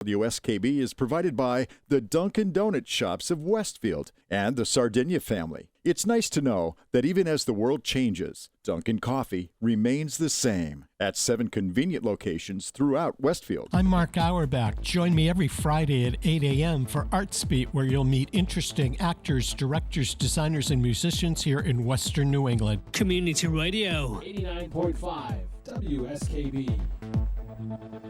WSKB is provided by the Dunkin' Donut Shops of Westfield and the Sardinia family. It's nice to know that even as the world changes, Dunkin' Coffee remains the same at 7 convenient locations throughout Westfield. I'm Mark Auerbach. Join me every Friday at 8 a.m. for Arts Beat, where you'll meet interesting actors, directors, designers, and musicians here in Western New England. Community Radio. 89.5 WSKB.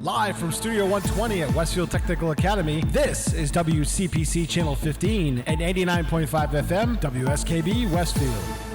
Live from Studio 120 at Westfield Technical Academy, this is WCPC Channel 15 and 89.5 FM, WSKB Westfield.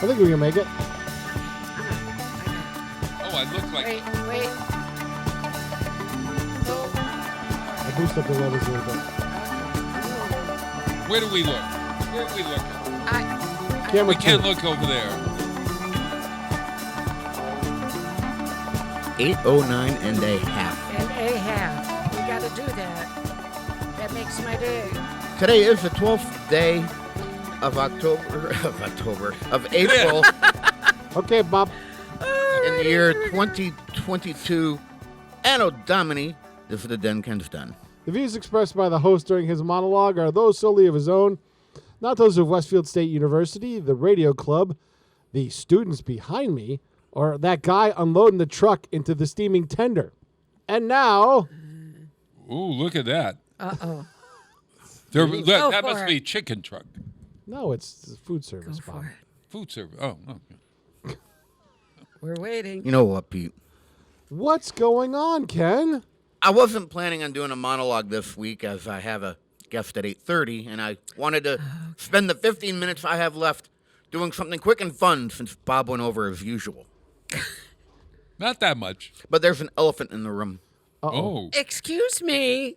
think we can make it. Oh, I look like... Wait. I boost up the levels a little bit. Where do we look? Where are we looking? Camera We can't two. look over there. 8:09 and a half. And a half. We got to do that. That makes my day. Today is the 12th day of April Okay, Bob. in the year 2022. Anno Domini. This is the Denken's done. The views expressed by the host during his monologue are those solely of his own, not those of Westfield State University, the radio club, the students behind me, or that guy unloading the truck into the steaming tender. And now... Ooh, look at that. Uh-oh. That for must it. be a chicken truck. No, it's food service, Go Bob. for it. Food service. Oh, okay. We're waiting. You know what, Pete? What's going on, Ken? I wasn't planning on doing a monologue this week as I have a guest at 8:30, and I wanted to spend the 15 minutes I have left doing something quick and fun since Bob went over as usual. Not that much. But there's an elephant in the room. Oh. Excuse me.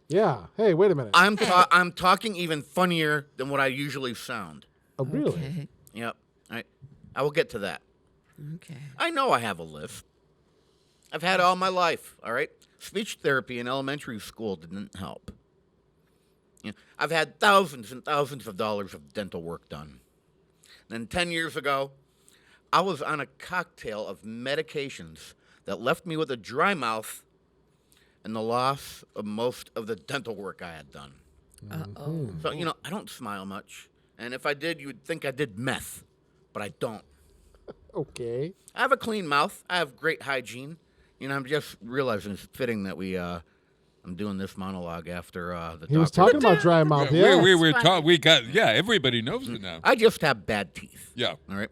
Yeah. Hey, wait a minute. I'm talking even funnier than what I usually sound. Oh, really? Okay. Yep. I will get to that. Okay. I know I have a lisp. I've had it all my life, all right? Speech therapy in elementary school didn't help. I've had thousands and thousands of dollars of dental work done. Then 10 years ago, I was on a cocktail of medications that left me with a dry mouth and the loss of most of the dental work I had done. Uh-oh. So, I don't smile much. And if I did, you would think I did meth. But I don't. Okay. I have a clean mouth. I have great hygiene. I'm just realizing it's fitting that I'm doing this monologue after the He was doctor. talking about dry mouth, yeah. We got, everybody knows it now. I just have bad teeth. Yeah. All right.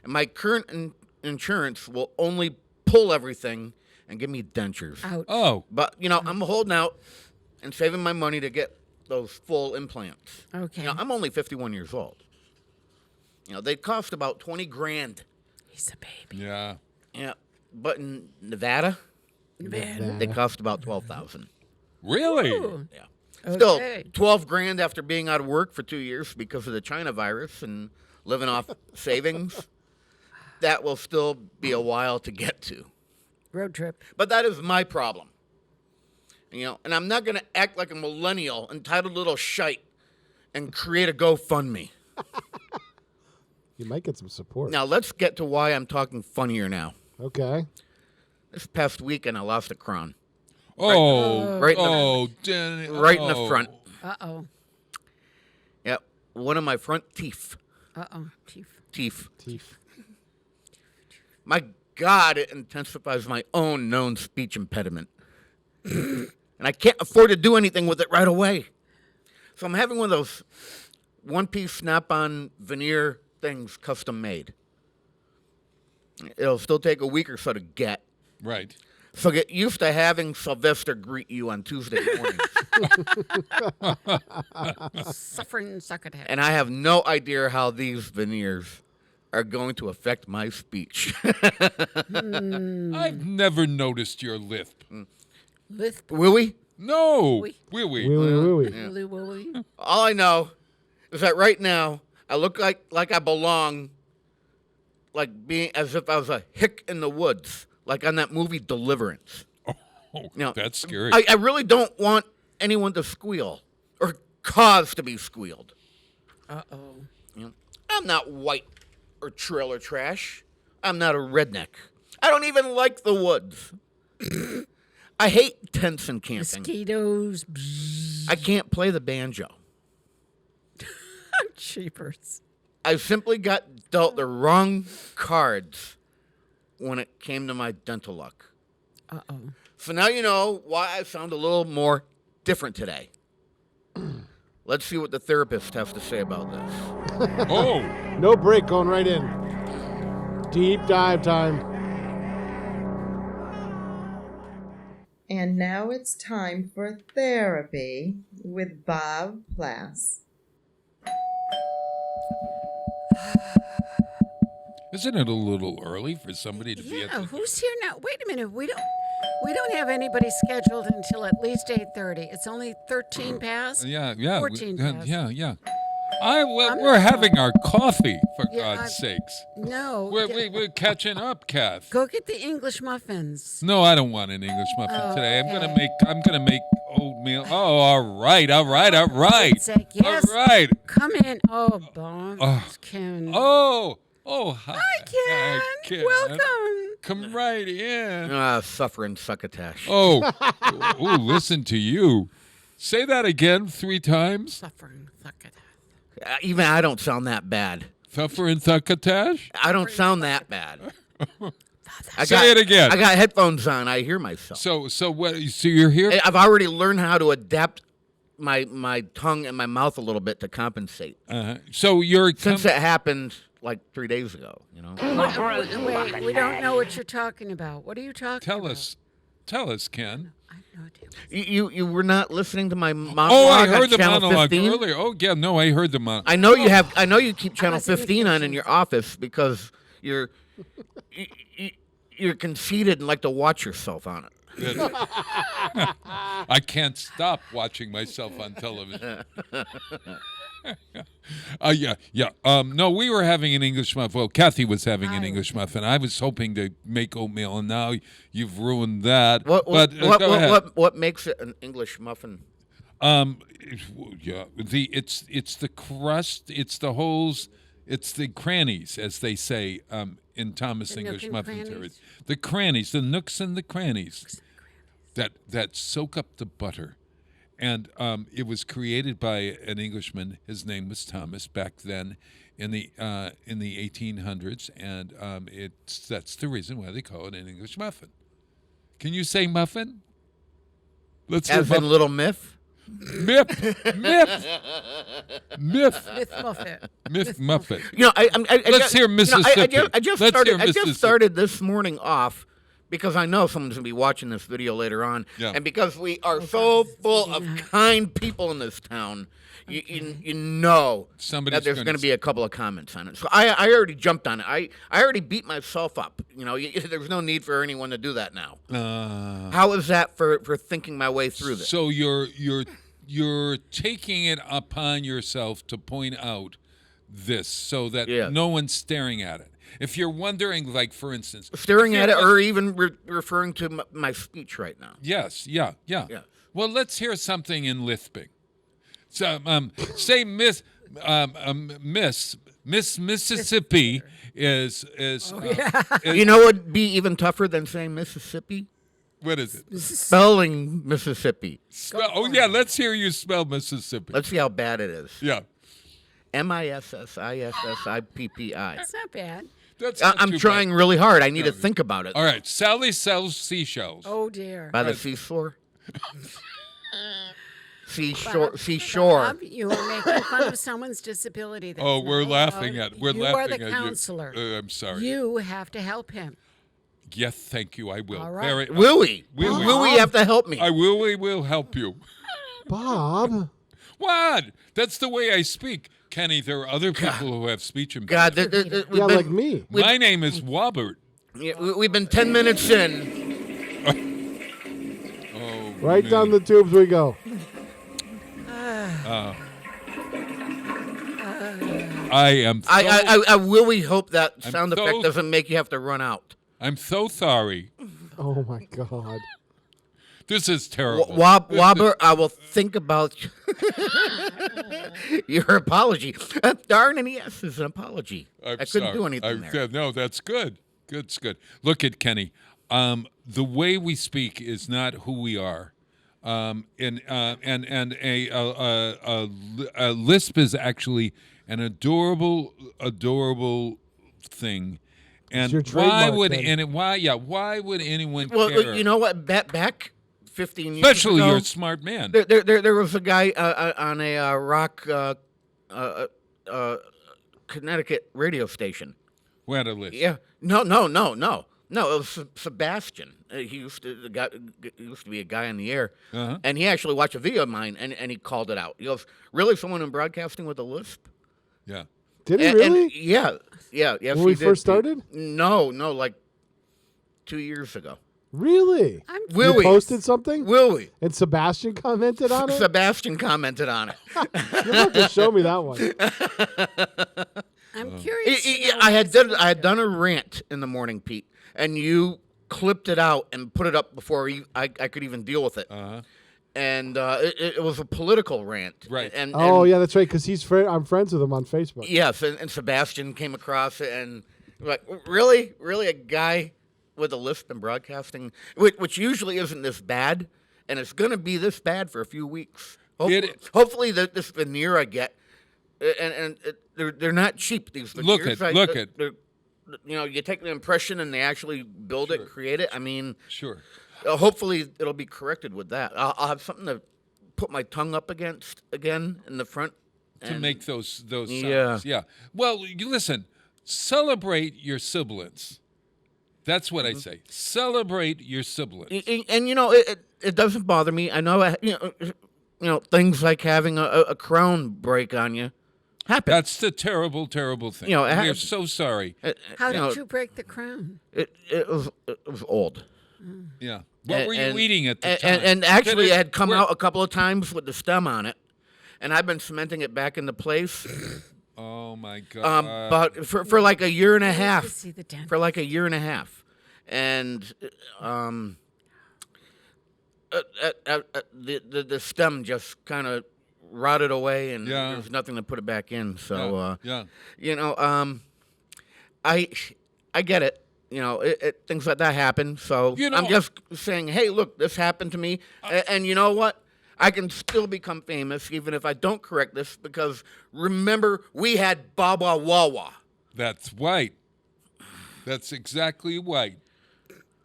And my current insurance will only pull everything and give me dentures. Ouch. Oh. But, I'm holding out and saving my money to get those full implants. Okay. I'm only 51 years old. They cost about $20,000. He's a baby. Yeah. Yeah. But in Nevada, they cost about $12,000. Really? Ooh. Yeah. Still, Okay. $12,000 after being out of work for 2 years because of the China virus and living off savings. That will still be a while to get to. Road trip. But that is my problem. And I'm not going to act like a millennial, entitled little shite, and create a GoFundMe. You might get some support. Now, let's get to why I'm talking funnier now. Okay. This past weekend, I lost a crown. Oh. Right in the- Oh. Danny. Right in the Oh. front. Uh-oh. Yep. One of my front teeth. Uh-oh. Chief. Teeth. My God, it intensifies my own known speech impediment. And I can't afford to do anything with it right away. So I'm having one of those one-piece snap-on veneer things custom made. It'll still take a week or so to get. Right. So get used to having Sylvester greet you on Tuesday mornings. Suffering succotash. And I have no idea how these veneers are going to affect my speech. I've never noticed your lisp. Lisp. Will we? No. Oui. Will we? Wee-wee. Willy willy. All I know is that right now I look like I belong, like being as if I was a hick in the woods, like on that movie Deliverance. Oh, that's scary. I really don't want anyone to squeal or cause to be squealed. Uh-oh. I'm not white or trailer trash. I'm not a redneck. I don't even like the woods. I hate tents and camping. Mosquitoes. Bzzz. I can't play the banjo. Cheapers. I simply got dealt the wrong cards when it came to my dental luck. Uh-oh. So now you know why I sound a little more different today. Let's see what the therapist has to say about this. Oh. No break, going right in. Deep dive time. And now it's time for therapy with Bob Plass. Isn't it a little early for somebody to be at Yeah, the... who's here now? Wait a minute. We don't have anybody scheduled until at least 8:30. It's only 13 past. Yeah. 14 past. Yeah. We're having our coffee, for Yeah, God's sakes. No. We're catching up, Kath. Go get the English muffins. No, I don't want an English muffin Oh, today. okay. I'm gonna make oatmeal. Oh, all right. God's sake, yes. All right. Come in. Oh, Bob. Ken. Hi, Hi, Ken. Welcome. Come right in. Suffering succotash. Oh, listen to you. Say that again 3 times. Suffering. Succotash. Even I don't sound that bad. Suffering succotash. I don't sound that bad. Say it again. I got headphones on. I hear myself. So what? So you're here. I've already learned how to adapt my tongue and my mouth a little bit to compensate. So you're Since it happened like 3 days ago, Wait, we don't know what you're talking about. What are you talking about? Tell us, Ken. I have no idea. You were not listening to my monologue. Oh, I heard on the Channel monologue 15? earlier. Oh, yeah, no, I heard the monologue. I know you have. I know you keep Channel wasn't 15 on in listening. your office because you're conceited and like to watch yourself on it. I can't stop watching myself on television. Yeah. No, we were having an English muffin. Well, Kathy was having an English muffin. I was hoping to make oatmeal, and now you've ruined that. Go ahead. What makes it an English muffin? It's the crust, it's the holes, it's the crannies, as they say in Thomas The English nook and muffin crannies? theory. The crannies, the nooks and the crannies that soak up the butter. And it was created by an Englishman. His name was Thomas back then in the 1800s, and that's the reason why they call it an English muffin. Can you say muffin? Let's hear As in Little Myth? Myth Muffin. Let's hear Mississippi. I just started this morning off because I know someone's going to be watching this video later on. Yeah. And because we are so full of kind people in this town, you know Somebody's that there's gonna going to be a couple of comments on it. So I already jumped on it. I already beat myself up. There's no need for anyone to do that now. How is that for thinking my way through this? So you're taking it upon yourself to point out this so that no one's staring at it. If you're wondering, like, for instance... Staring at it or even referring to my speech right now. Yes, yeah. Well, let's hear something in Lisping. So, say Miss Mississippi is You know what would be even tougher than saying Mississippi? what is it? Spelling Mississippi. Let's hear you spell Mississippi. Let's see how bad it is. Yeah. Mississippi. That's not bad. That's not I'm too trying bad. really hard. I need to think about it. All right, Sally sells seashells. Oh, dear. By the seashore? Seashore. Bob, you are making fun of someone's disability. That's Oh, we're not laughing allowed. at we're you laughing are the at counselor. you. I'm sorry. You have to help him. Yes, thank you. I will. All right. Will we? Will we? Will we have to help me? We will help you. Bob. What? That's the way I speak. Kenny, there are other people who have speech God, impediments. Yeah, like me. My name is Wobbert. we've been 10 minutes in. Oh, Right man. down the tubes we go. I am. So, I really hope that I'm sound so- effect doesn't make you have to run out. I'm so sorry. Oh my God. This is terrible. Wobber, I will think about your apology. Darn, and yes, it's an apology. I'm I couldn't sorry. do anything there. No, that's good. It's good. Look at Kenny. The way we speak is not who we are. And a lisp is actually an adorable thing. And your why trademark, would then. why would anyone Well, care? you know what? Back 15 years Especially ago, you're a smart man. there was a guy on a rock Connecticut radio station. Who had a lisp? Yeah. No. It was Sebastian. He used to be a guy on the air, Uh-huh. and he actually watched a video of mine, and he called it out. He goes, "Really, someone in broadcasting with a lisp?" Yeah. Did he And- really? and yeah. Yes, When he we did. first started? No, like 2 years ago. Really? Will You we? posted something? Will we? And Sebastian commented on it? Sebastian commented on it. You'll have to show me that one. I'm curious. to know I what had it's done a rant in the morning, Pete, and you clipped it out and put it up before I could even deal with it. And it was a political rant. Right. And Yeah, that's right, because I'm friends with him on Facebook. Yes, and Sebastian came across it and like, really a guy with a lisp in broadcasting, which usually isn't this bad, and it's going to be this bad for a few weeks. Hopefully, this veneer I get, and they're not cheap. These veneers. Look at. You take the impression and they actually build it, create it. I mean, Sure. Hopefully, it'll be corrected with that. I'll have something to put my tongue up against again in the front To make those sounds. Yeah. Yeah. Well, you listen. Celebrate your sibilants. That's what I say. Celebrate your sibilants. And it doesn't bother me. I know things like having a crown break on you happen. That's the terrible, terrible thing. We're so sorry. How did you break the crown? It was old. Yeah. What were you eating at the and, time? And actually, it had come We're- out a couple of times with the stem on it, and I've been cementing it back into place. Oh my God. But for like a year and a I need to half. see the dentist. For like a year and a half, and the stem just kind of rotted away, and Yeah. there's nothing to put it back in. So yeah. I get it. Things like that happen. So I'm just saying, hey, look, this happened to me, and you know what? I can still become famous even if I don't correct this, because remember, we had Baba Wawa. That's right. That's exactly right.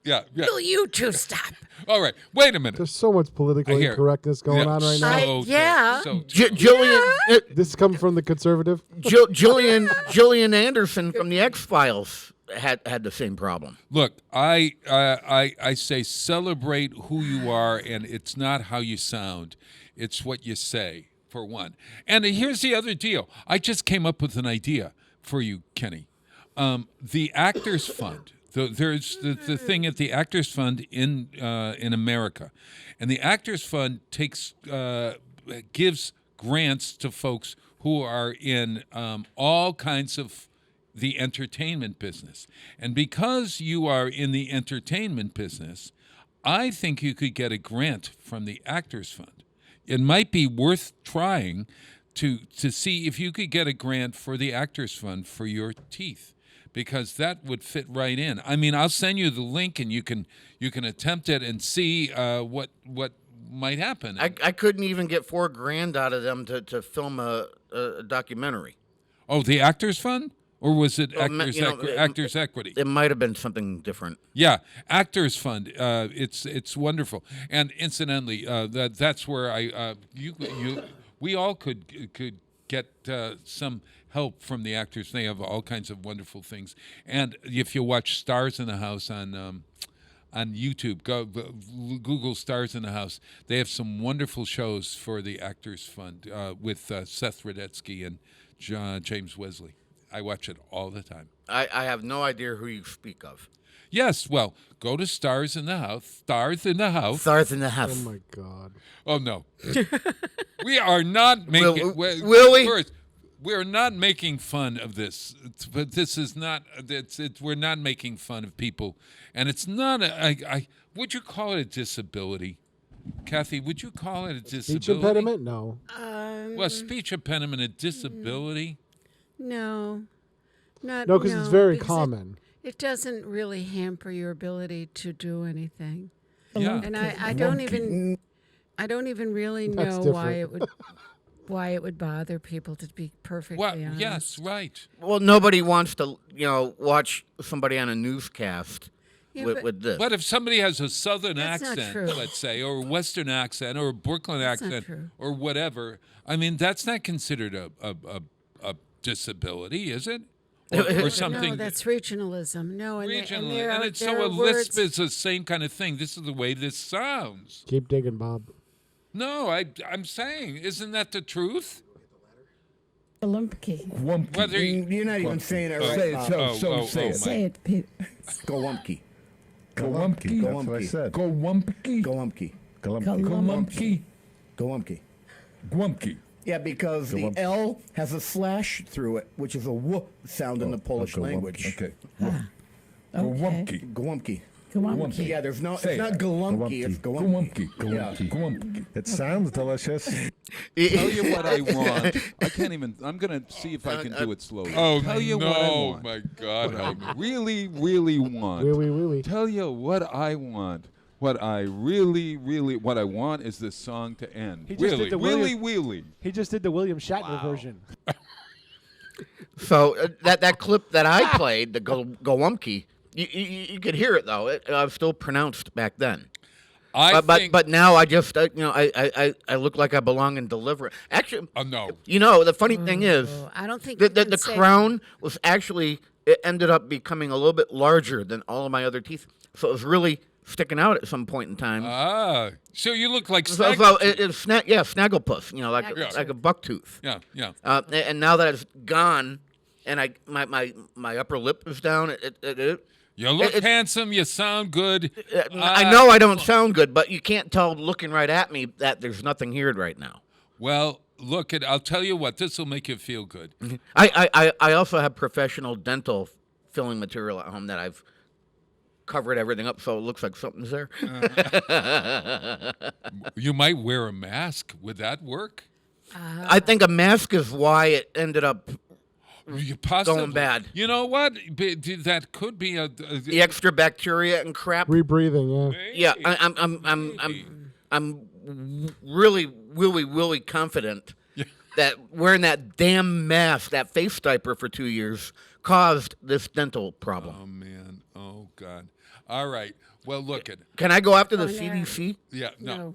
Yeah. Will you two stop? All right. Wait a minute. There's so much political I hear- incorrectness going on right now. Jillian, This is coming from the conservative. Jillian Anderson from the X-Files had the same problem. Look, I say celebrate who you are, and it's not how you sound. It's what you say, for one. And here's the other deal. I just came up with an idea for you, Kenny. The Actors Fund. There's the thing at the Actors Fund in America, and the Actors Fund gives grants to folks who are in all kinds of the entertainment business. And because you are in the entertainment business, I think you could get a grant from the Actors Fund. It might be worth trying to see if you could get a grant for the Actors Fund for your teeth, because that would fit right in. I mean, I'll send you the link, and you can attempt it and see what might happen. I couldn't even get $4,000 out of them to film a documentary. Oh, the Actors Fund? Or was it Oh, Actors Equity? It might have been something different. Yeah, Actors Fund. It's wonderful. And incidentally, that's where we all could get some help from the actors. They have all kinds of wonderful things. And if you watch Stars in the House on YouTube, Google Stars in the House. They have some wonderful shows for the Actors Fund with Seth Rudetsky and James Wesley. I watch it all the time. I have no idea who you speak of. Yes, well, go to Stars in the House. Stars in the House. Stars in the House. Oh my God. Oh no, we are not making. Will we? First, we're not making fun of this. But this is not. We're not making fun of people, and it's not. Would you call it a disability, Kathy? Would you call it a disability? Speech impediment? No. Well, speech impediment, a disability. No, not No, because it's very because common. It doesn't really hamper your ability to do anything. Yeah. And I don't even really That's know why it would bother people, to be perfectly Well, honest. yes, right. Well, nobody wants to, watch somebody on a newscast Yeah, with this. But if somebody has a Southern That's not accent, true. let's say, or a Western accent, or a Brooklyn That's not accent, true. or whatever, I mean, that's not considered a disability, is it? Or something. No, that's regionalism. No, and regionally, there and are, it's there so are a lisp words. is the same kind of thing. This is the way this sounds. Keep digging, Bob. No, I'm saying, isn't that the truth? Golumpki. Whether you, You're not even saying it right. Say it, say it. Say it, Pete. Golumpki. Golumpki. That's what I said. Golumpki. Golumpki. Golumpki. Golumpki. Gumpki. Yeah, because the L has a slash through it, which is a w sound in the Polish language. Okay. Okay. Golumpki. Golumpki. Yeah, there's no. Say It's not Golumpki. It's Golumpki. Golumpki. It sounds delicious. Tell you what I want. I can't even. I'm gonna see if I can do it slowly. oh Tell you no, what I want. my God, What help me. I really, really want. Wee. Tell you what I want. What I really, really, what I want is this song to end. He just did the William- Wheelie. He just did the William Shatner version. So that clip that I played, the Golumpki, you could hear it though. It was still pronounced back then. But now I just I look like I belong in Deliverance. Actually, no. The funny thing is, I don't think the crown was actually, it ended up becoming a little bit larger than all of my other teeth, so it was really sticking out at some point in time. So you look like so it's snagglepuss, like a bucktooth. Yeah. And now that it's gone, and my upper lip is down, You look handsome. You sound good. I know I don't sound good, but you can't tell looking right at me that there's nothing here right now. Well, look, I'll tell you what. This will make you feel good. Mm-hmm. I also have professional dental filling material at home that I've covered everything up so it looks like something's there. You might wear a mask. Would that work? I think a mask is why it ended up going bad. You know what? That could be the extra bacteria and crap. Rebreathing, yeah. Yeah, I'm really confident that wearing that damn mask, that face diaper for 2 years, caused this dental problem. Oh man. Oh God. All right. Well, look at. Can I go after the CDC? Yeah. No.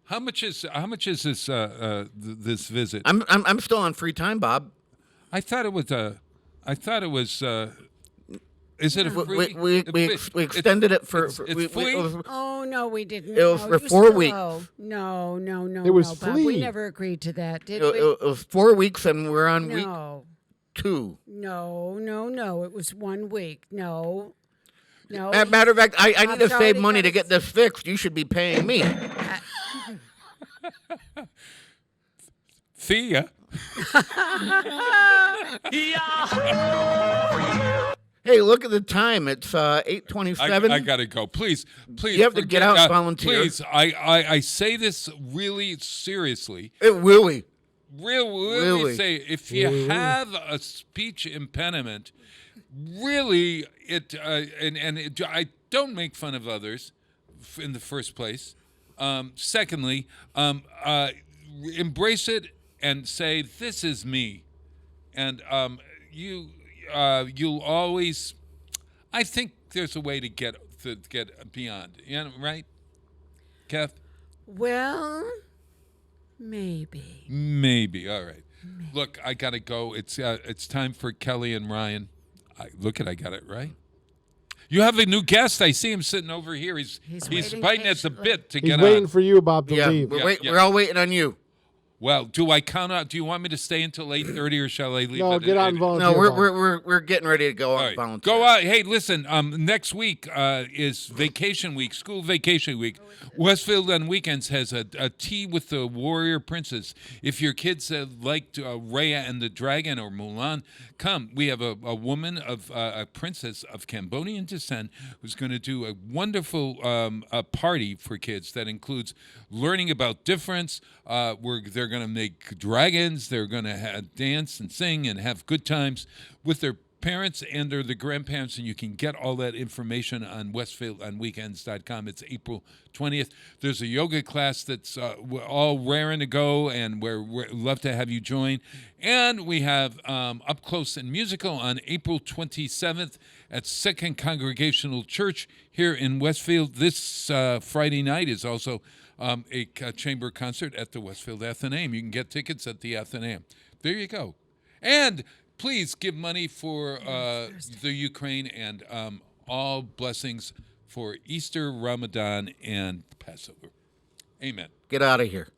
How much is this this visit? I'm still on free time, Bob. I thought it was Is it a free? We extended it for. It's free. Oh no, we didn't. It was No, for you 4 still weeks. owe. No. It was Bob. free. We never agreed to that, did we? It was 4 weeks, and we're on week No. 2. No. It was 1 week. No. Matter of fact, I need to Bob's save already money got to get this fixed. You should be paying me. See ya. Hey, look at the time. It's 8:27. I gotta go. Please. You have to get out and volunteer. Please, I say this really seriously. Really Say if you have a speech impediment, really I don't make fun of others in the first place. Secondly, embrace it and say this is me, and you'll always. I think there's a way to get beyond. Right, Kev? Well, maybe. All right. Look, I gotta go. It's time for Kelly and Ryan. I got it right. You have a new guest. I see him sitting over here. He's biting at the bit to get on. He's waiting for you, Bob, to leave. We're all waiting on you. Well, do I count out? Do you want me to stay until 8:30, or shall I leave? No, get on volunteer. No, we're getting ready to go on volunteer. Go out. Hey, listen. Next week is vacation week, school vacation week. Westfield on weekends has a tea with the warrior princess. If your kids liked Raya and the Dragon or Mulan, come. We have a woman of a princess of Cambodian descent who's going to do a wonderful a party for kids that includes learning about difference. They're going to make dragons. They're going to dance and sing and have good times with their parents and or the grandparents, and you can get all that information on westfieldonweekends.com. It's April 20th. There's a yoga class that's we're all raring to go, and we'd love to have you join. And we have Up Close and Musical on April 27th at Second Congregational Church here in Westfield. This Friday night is also a chamber concert at the Westfield Athenaeum. You can get tickets at the Athenaeum. There you go. And please give money for the Ukraine, and all blessings for Easter, Ramadan, and Passover. Amen. Get out of here.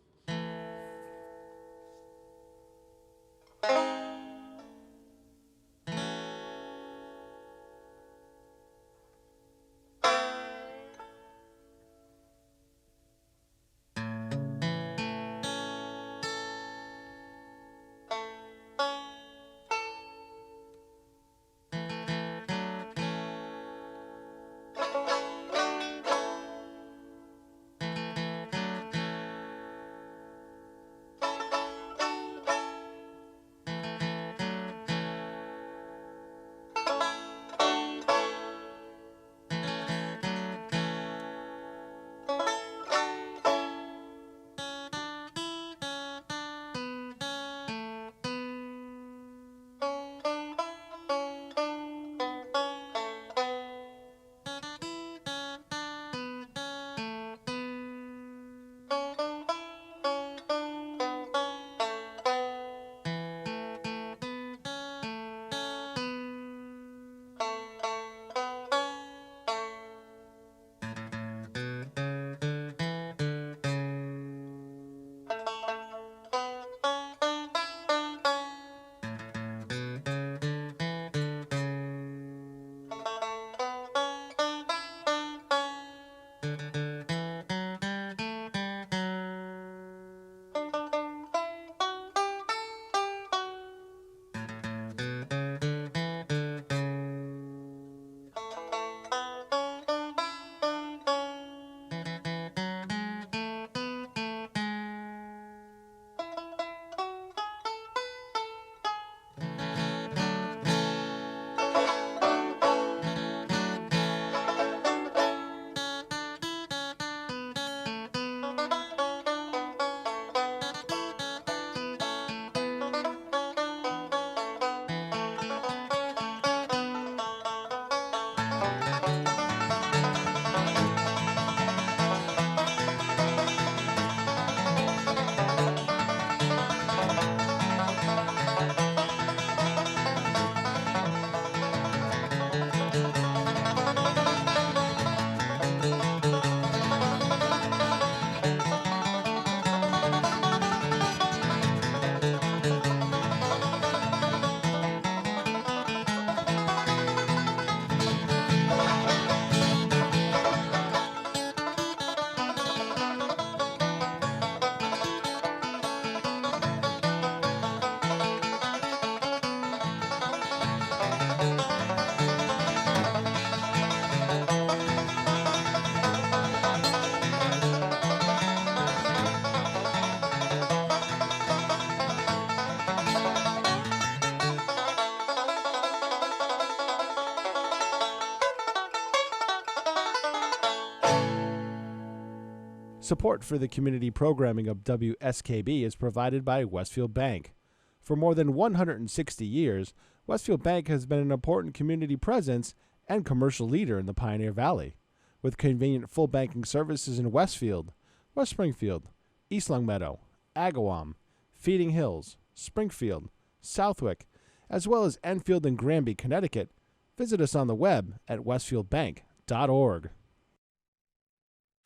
Support for the community programming of WSKB is provided by Westfield Bank. For more than 160 years, Westfield Bank has been an important community presence and commercial leader in the Pioneer Valley, with convenient full banking services in Westfield, West Springfield, East Longmeadow, Agawam, Feeding Hills, Springfield, Southwick, as well as Enfield and Granby, Connecticut. Visit us on the web at westfieldbank.org.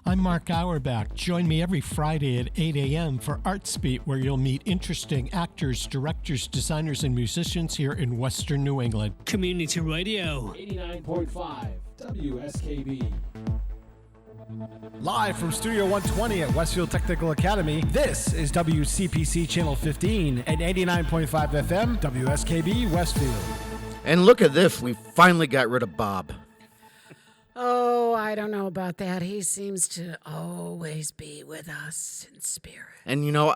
I'm Mark Auerbach. Join me every Friday at 8 a.m. for ArtSpeak, where you'll meet interesting actors, directors, designers, and musicians here in Western New England. Community Radio. 89.5 WSKB. Live from Studio 120 at Westfield Technical Academy, this is WCPC Channel 15 at 89.5 FM, WSKB Westfield. And look at this. We finally got rid of Bob. Oh, I don't know about that. He seems to always be with us in spirit. And you know,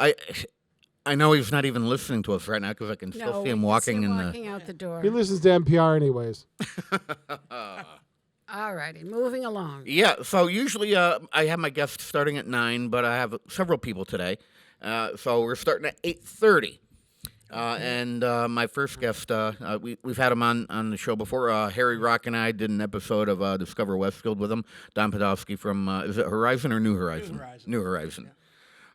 I know he's not even listening to us right now because I can still see him walking out the door. He listens to NPR anyways. All righty, moving along. Yeah, so usually I have my guests starting at 9, but I have several people today. So we're starting at 8:30. And my first guest, we've had him on the show before. Harry Rock and I did an episode of Discover Westfield with him. Don Podolsky from, is it Horizon or New Horizon? New Horizon. Yeah.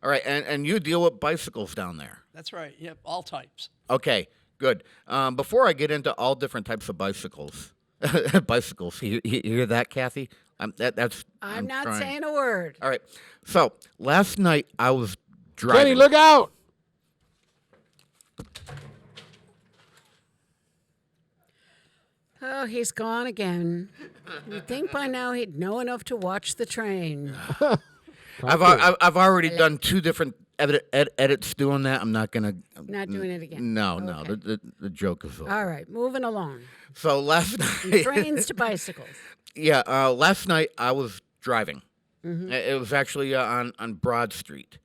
All right, and you deal with bicycles down there. That's right, yep, all types. Okay, good. Before I get into all different types of bicycles, you hear that, Kathy? I'm not trying. saying a word. All right, so last night I was driving. Kenny, look out! Oh, he's gone again. You'd think by now he'd know enough to watch the train. I've already done 2 different edits doing that. I'm not gonna. Not doing it again. No, Okay. no. The joke is over. All right, moving along. So last night. From trains to bicycles. Yeah, last night I was driving. Mm-hmm. It was actually on Broad Street.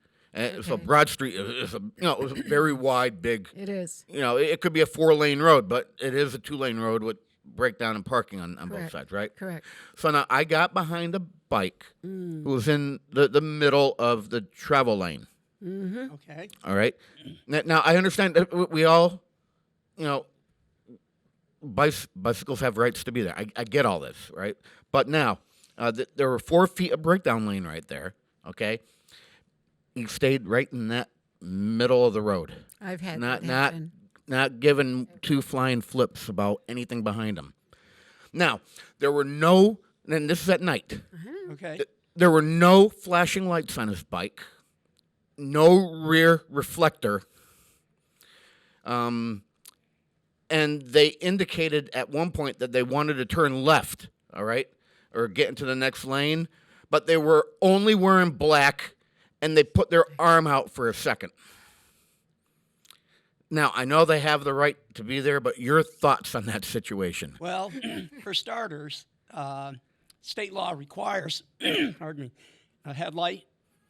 So Broad Street is it was a very wide, big. It is. It could be a 4-lane road, but it is a 2-lane road with breakdown and parking on both sides, right? Correct. So now I got behind a bike who was in the middle of the travel lane. Mm-hmm. Okay. All right. Now I understand that we all, bicycles have rights to be there. I get all this, right? But now there were 4 feet of breakdown lane right there. Okay. He stayed right in that middle of the road. I've had not that happen. Not giving 2 flying flips about anything behind him. Now, there were no, and this is at night. Okay. There were no flashing lights on his bike, no rear reflector. And they indicated at one point that they wanted to turn left, all right, or get into the next lane, but they were only wearing black, and they put their arm out for a second. Now, I know they have the right to be there, but your thoughts on that situation? Well, for starters, state law requires, pardon me, a headlight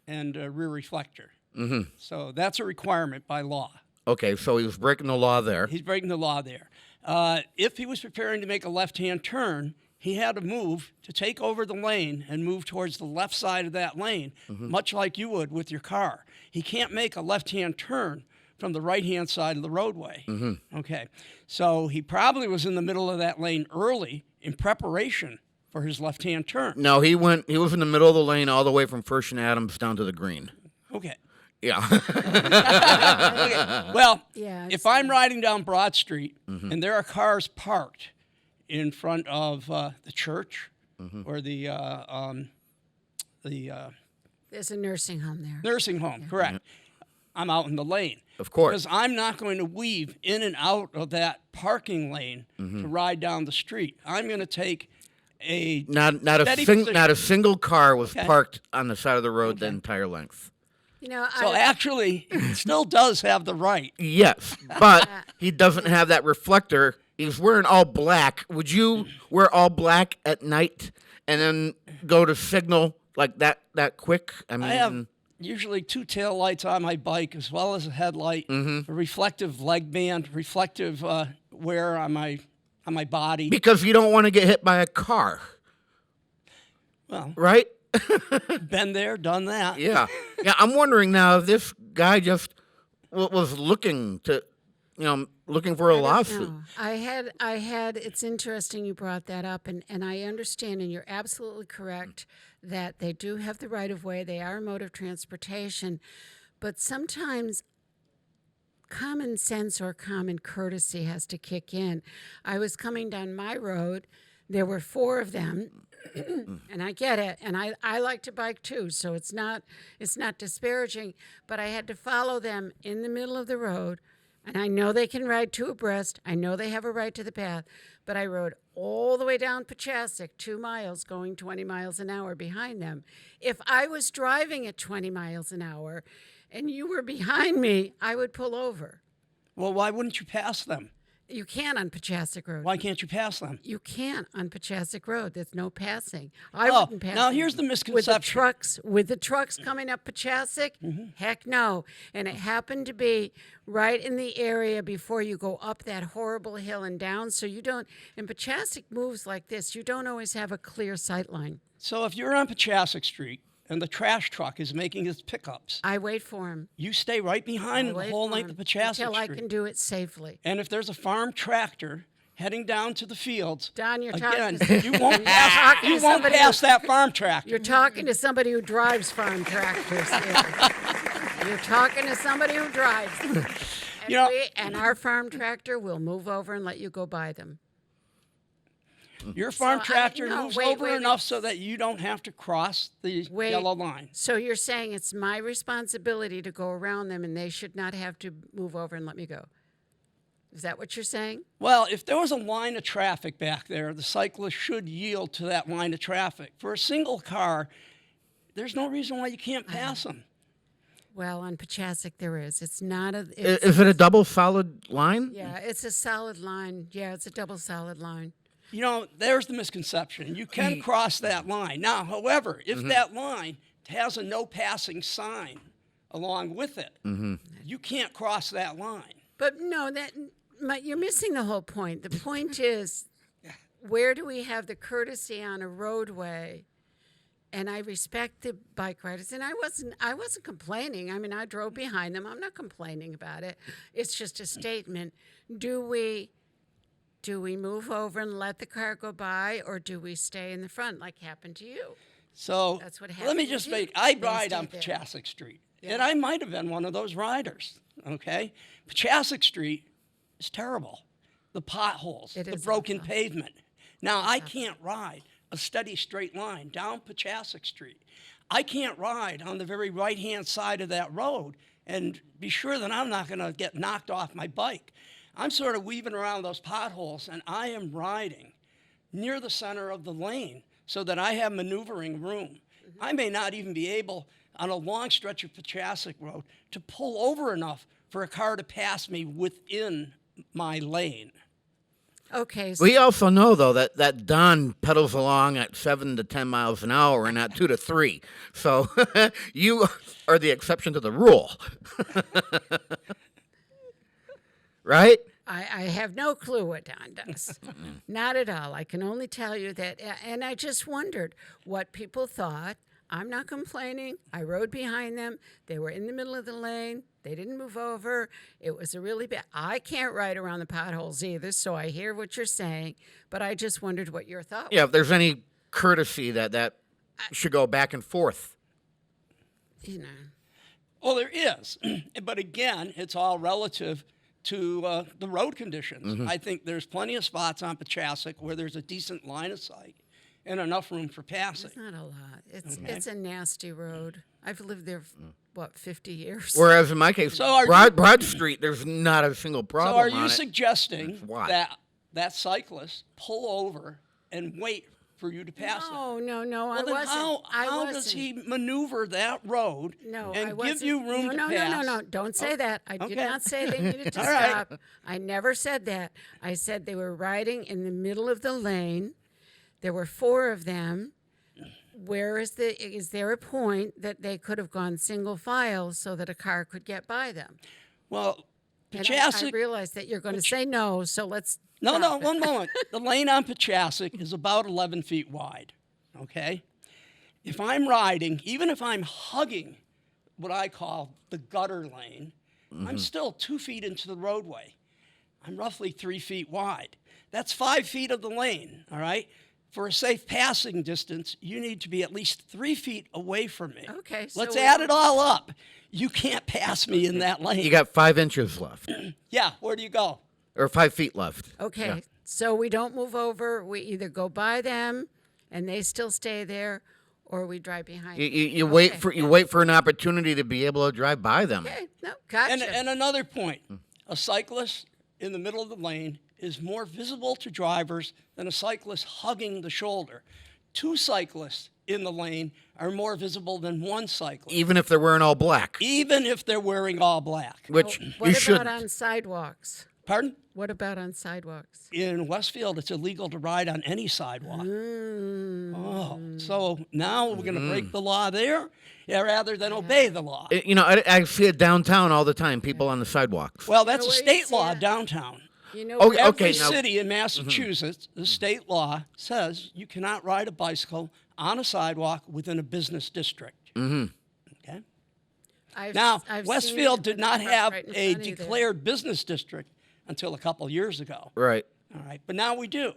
and a rear reflector. Mm-hmm. So that's a requirement by law. Okay, so he was breaking the law there. He's breaking the law there. If he was preparing to make a left-hand turn, he had to move to take over the lane and move towards the left side of that lane, much like you would with your car. He can't make a left-hand turn from the right-hand side of the roadway. Mm-hmm. Okay, so he probably was in the middle of that lane early in preparation for his left-hand turn. No, he was in the middle of the lane all the way from First and Adams down to the green. Okay. Yeah. Okay. Well, Yeah, if I'm riding down Broad Street and there are cars parked in front of the church or the There's a nursing home there. nursing home, correct. I'm out in the lane. Of course. Because I'm not going to weave in and out of that parking lane to ride down the street. I'm going to take a Not steady position. a single car was Okay. parked on the side of the road the entire length. So actually, he still does have the right. Yes, but he doesn't have that reflector. He's wearing all black. Would you wear all black at night and then go to signal like that quick? I mean, I have usually 2 tail lights on my bike as well as a headlight, a reflective leg band, reflective wear on my body. because you don't want to get hit by a car, Well, right? Been there, done that. Yeah. Yeah, I'm wondering now if this guy just was looking to, looking for a lawsuit. No. I had, it's interesting you brought that up, and I understand, and you're absolutely correct that they do have the right of way. They are a mode of transportation, but sometimes common sense or common courtesy has to kick in. I was coming down my road. There were 4 of them, and I get it, and I like to bike too, so it's not disparaging, but I had to follow them in the middle of the road, and I know they can ride 2 abreast. I know they have a right to the path, but I rode all the way down Pachasik, 2 miles, going 20 miles an hour behind them. If I was driving at 20 miles an hour and you were behind me, I would pull over. Well, why wouldn't you pass them? You can on Pachasik Road. Why can't you pass them? You can't on Pachasik Road. There's no passing. I wouldn't pass now them. here's the misconception. With the trucks coming up Pachasik, heck no. And it happened to be right in the area before you go up that horrible hill and down. So you don't, and Pachasik moves like this. You don't always have a clear sight line. So if you're on Pachasik Street and the trash truck is making its pickups, I wait for him. You stay right behind him the whole length of Pachasik Street. Until I can do it safely. And if there's a farm tractor heading down to the fields, Don, you're again, talking. you won't pass that farm tractor. You're talking to somebody who drives farm tractors. You're talking to somebody who drives them. And our farm tractor will move over and let you go by them. Your farm tractor moves over enough so that you don't have to cross the yellow line. So you're saying it's my responsibility to go around them and they should not have to move over and let me go? Is that what you're saying? Well, if there was a line of traffic back there, the cyclist should yield to that line of traffic. For a single car, there's no reason why you can't pass them. Well, on Pachasik there is. It's not a... Is it a double solid line? Yeah, it's a solid line. Yeah, it's a double solid line. There's the misconception. You can cross that line. Now, however, if that line has a no passing sign along with it, you can't cross that line. But no, you're missing the whole point. The point is, where do we have the courtesy on a roadway? And I respect the bike riders, and I wasn't complaining. I mean, I drove behind them. I'm not complaining about it. It's just a statement. Do we move over and let the car go by, or do we stay in the front like happened to you? So that's what happened. Let me just I ride on Pachasik Street, and I might have been one of those riders, okay? Pachasik Street is terrible. The potholes, the broken pavement. Now, I can't ride a steady straight line down Pachasik Street. I can't ride on the very right-hand side of that road and be sure that I'm not going to get knocked off my bike. I'm sort of weaving around those potholes, and I am riding near the center of the lane so that I have maneuvering room. I may not even be able, on a long stretch of Pachasik Road, to pull over enough for a car to pass me within my lane. Okay. We also know, though, that Don pedals along at 7 to 10 miles an hour and not 2 to 3. So you are the exception to the rule. Right? I have no clue what Don does. Not at all. I can only tell you that, and I just wondered what people thought. I'm not complaining. I rode behind them. They were in the middle of the lane. They didn't move over. It was a really bad. I can't ride around the potholes either, so I hear what you're saying, but I just wondered what your thought was. Yeah, if there's any courtesy that should go back and forth. Well, there is. But again, it's all relative to the road conditions. I think there's plenty of spots on Pachasik where there's a decent line of sight and enough room for passing. It's not a lot. It's a nasty road. I've lived there, 50 years? Whereas in my case, Broad Street, there's not a single problem. So are you suggesting that cyclists pull over and wait for you to pass them? No, well, I wasn't. How does he maneuver that road and give you room to pass? No. Don't say that. I did not say they needed to All stop. right. I never said that. I said they were riding in the middle of the lane. There were 4 of them. Is there a point that they could have gone single file so that a car could get by them? Well, Pachasik. I realize that you're going to say no, so let's. No, one moment. The lane on Pachasik is about 11 feet wide, okay? if I'm riding, even if I'm hugging what I call the gutter lane, I'm still 2 feet into the roadway. I'm roughly 3 feet wide. That's 5 feet of the lane, all right? For a safe passing distance, you need to be at least 3 feet away from me. Okay. Let's add it all up. You can't pass me in that lane. You got 5 inches left, Yeah, where do you go? or 5 feet left. Okay. Yeah. So we don't move over. We either go by them and they still stay there, or we drive behind. You them. wait Okay. for wait for an opportunity to be able to drive by them. Okay. No, gotcha. And another point, a cyclist in the middle of the lane is more visible to drivers than a cyclist hugging the shoulder. 2 cyclists in the lane are more visible than 1 cyclist. Even if they're wearing all black, Even if they're wearing all black. which what you about shouldn't. on sidewalks? Pardon? What about on sidewalks? In Westfield, it's illegal to ride on any sidewalk. Oh, so now we're going to break the law there, rather than obey the law. You know, I see it downtown all the time. People on the sidewalks. Well, that's a where you state see law it. downtown. You know, Okay, Every now- city in Massachusetts, the state law says you cannot ride a bicycle on a sidewalk within a business district. Okay. Now, I've Westfield seen did not have right in a front of you there. declared business district until a couple years ago. Right. All right, but now we do.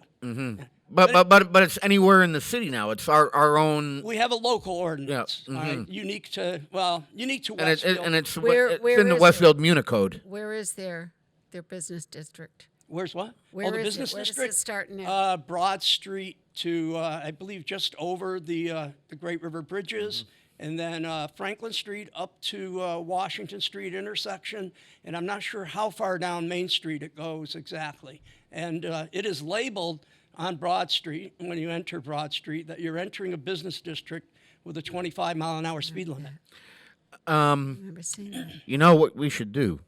But it's anywhere in the city now. It's our own. We have a local ordinance, Yeah, all right, unique to And Westfield. it's Where it's in the is Westfield Municode. Where is their business district? Where's what? Where the is business it? Where district. does it start now? Broad Street to I believe just over the Great River Bridges, and then Franklin Street up to Washington Street intersection, and I'm not sure how far down Main Street it goes exactly. And it is labeled on Broad Street when you enter Broad Street that you're entering a business district with a 25-mile-an-hour speed limit. Remember seeing that? You know what we should do?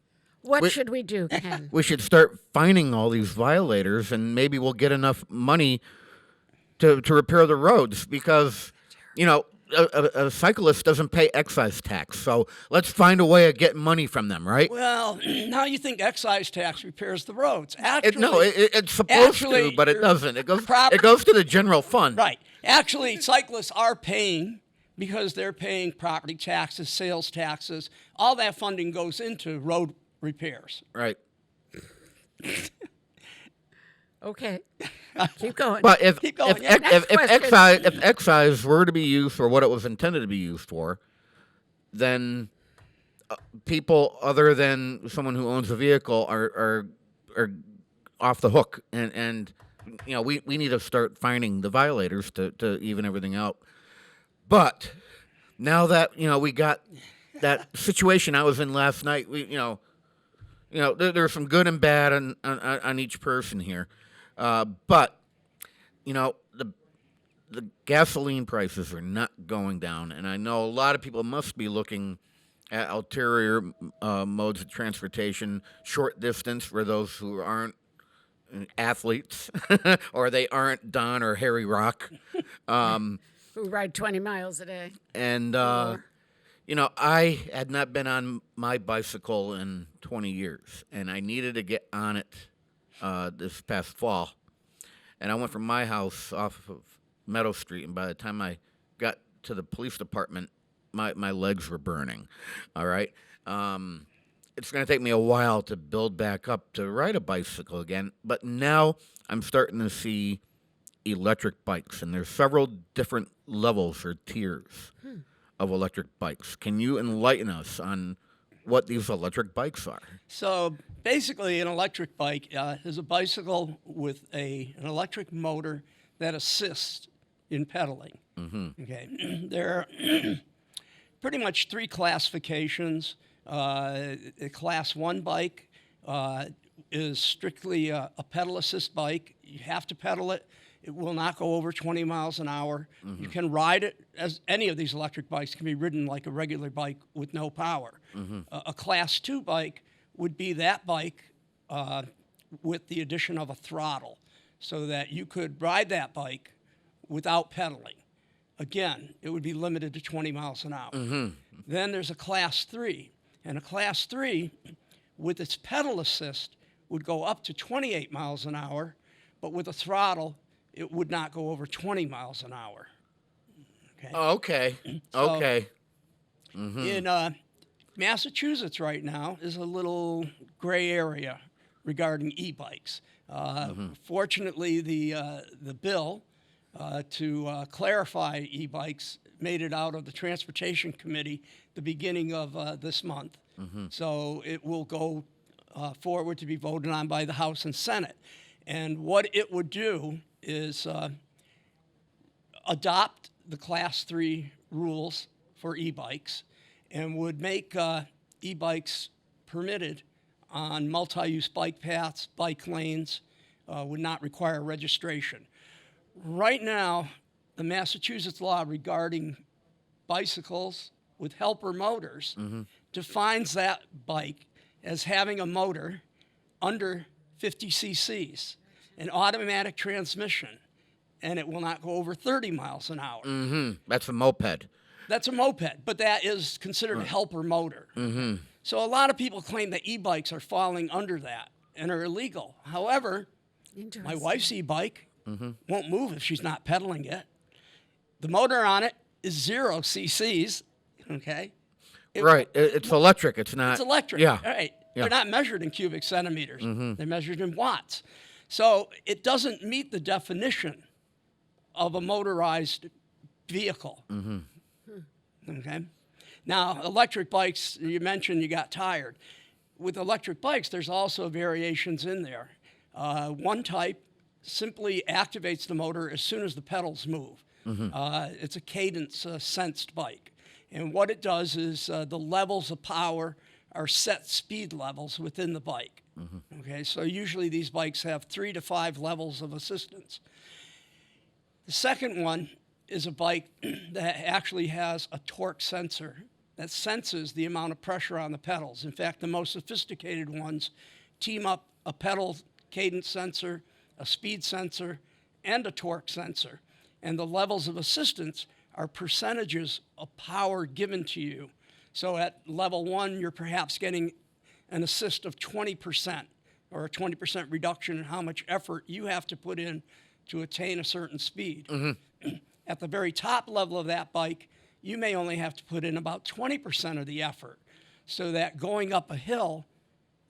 What should we do, Ken? We should start fining all these violators, and maybe we'll get enough money to repair the roads, because, you know, a cyclist doesn't pay excise tax. So let's find a way of getting money from them, right? Well, now you think excise tax repairs the roads. Actually, It's supposed to, but it doesn't. It goes to the general fund. Right. Actually, cyclists are paying because they're paying property taxes, sales taxes. All that funding goes into road repairs. Right. Okay. Keep going. But if Keep going. if excise were to be used for what it was intended to be used for, then people other than someone who owns a vehicle are off the hook, and you know we need to start fining the violators to even everything out. But now that we got that situation I was in last night, there's some good and bad on each person here. But the gasoline prices are not going down, and I know a lot of people must be looking at ulterior modes of transportation, short distance for those who aren't athletes or they aren't Don or Harry Rock, who ride 20 miles a day. And I had not been on my bicycle in 20 years, and I needed to get on it this past fall. And I went from my house off of Meadow Street, and by the time I got to the police department, my legs were burning. All right? It's going to take me a while to build back up to ride a bicycle again, but now I'm starting to see electric bikes, and there's several different levels or tiers of electric bikes. Can you enlighten us on what these electric bikes are? So basically, an electric bike is a bicycle with an electric motor that assists in pedaling. Okay, there are pretty much 3 classifications. A Class 1 bike is strictly a pedal assist bike. You have to pedal it. It will not go over 20 miles an hour. You can ride it, as any of these electric bikes can be ridden like a regular bike with no power. A Class 2 bike would be that bike with the addition of a throttle, so that you could ride that bike without pedaling. Again, it would be limited to 20 miles an hour. Then there's a Class 3, and a Class 3 with its pedal assist would go up to 28 miles an hour, but with a throttle, it would not go over 20 miles an hour. Okay. So, Okay. In Massachusetts right now is a little gray area regarding e-bikes. Fortunately, the bill to clarify e-bikes made it out of the Transportation Committee the beginning of this month. So it will go forward to be voted on by the House and Senate. And what it would do is adopt the Class 3 rules for e-bikes and would make e-bikes permitted on multi-use bike paths, bike lanes, would not require registration. Right now, the Massachusetts law regarding bicycles with helper motors defines that bike as having a motor under 50 cc's, an automatic transmission, and it will not go over 30 miles an hour. That's a moped. That's a moped, but that is considered a helper motor. So a lot of people claim that e-bikes are falling under that and are illegal. However, my wife's e-bike won't move if she's not pedaling it. The motor on it is 0 cc's, okay? It's electric. It's not. It's electric. Yeah. Right. Yeah. They're not measured in cubic centimeters. They're measured in watts. So it doesn't meet the definition of a motorized vehicle. Okay. Now, electric bikes, you mentioned you got tired. With electric bikes, there's also variations in there. One type simply activates the motor as soon as the pedals move. It's a cadence sensed bike. And what it does is the levels of power are set speed levels within the bike. Okay, so usually these bikes have 3 to 5 levels of assistance. The second one is a bike that actually has a torque sensor that senses the amount of pressure on the pedals. In fact, the most sophisticated ones team up a pedal cadence sensor, a speed sensor, and a torque sensor. And the levels of assistance are percentages of power given to you. So at level 1, you're perhaps getting an assist of 20% or a 20% reduction in how much effort you have to put in to attain a certain speed. At the very top level of that bike, you may only have to put in about 20% of the effort, so that going up a hill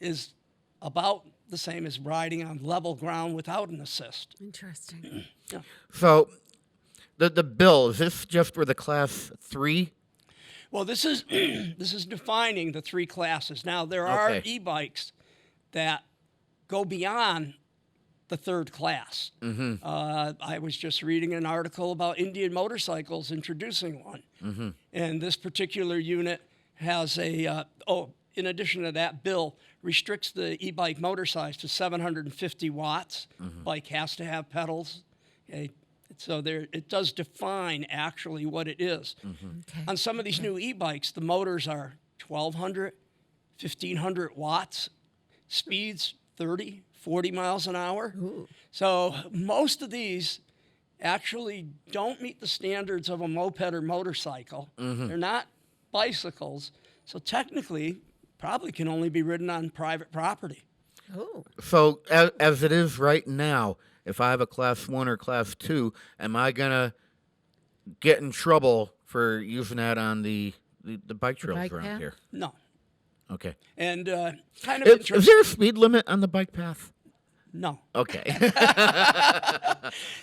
is about the same as riding on level ground without an assist. Interesting. Yeah. So the bill, is this just for the Class 3? Well, this is this is defining the 3 classes. Now, there are e-bikes that go beyond the 3rd class. I was just reading an article about Indian motorcycles introducing one. And this particular unit has a, in addition to that, bill restricts the e-bike motor size to 750 watts. Bike has to have pedals. Okay. So it does define actually what it is. On some of these new e-bikes, the motors are 1,200, 1,500 watts, speeds 30, 40 miles an hour. So most of these actually don't meet the standards of a moped or motorcycle. They're not bicycles. So technically, probably can only be ridden on private property. So as it is right now, if I have a Class 1 or Class 2, am I going to get in trouble for using that on the bike trails bike around path? here? No. Okay. And kind of Is interesting. there a speed limit on the bike path? No. Okay.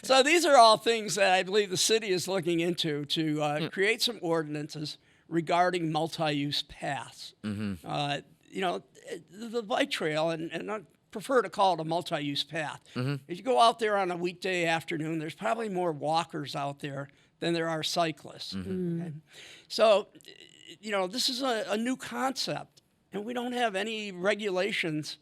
So these are all things that I believe the city is looking into to create some ordinances regarding multi-use paths. You know, the bike trail, and I prefer to call it a multi-use path. If you go out there on a weekday afternoon, there's probably more walkers out there than there are cyclists. Okay? So, you know, this is a new concept, and we don't have any regulations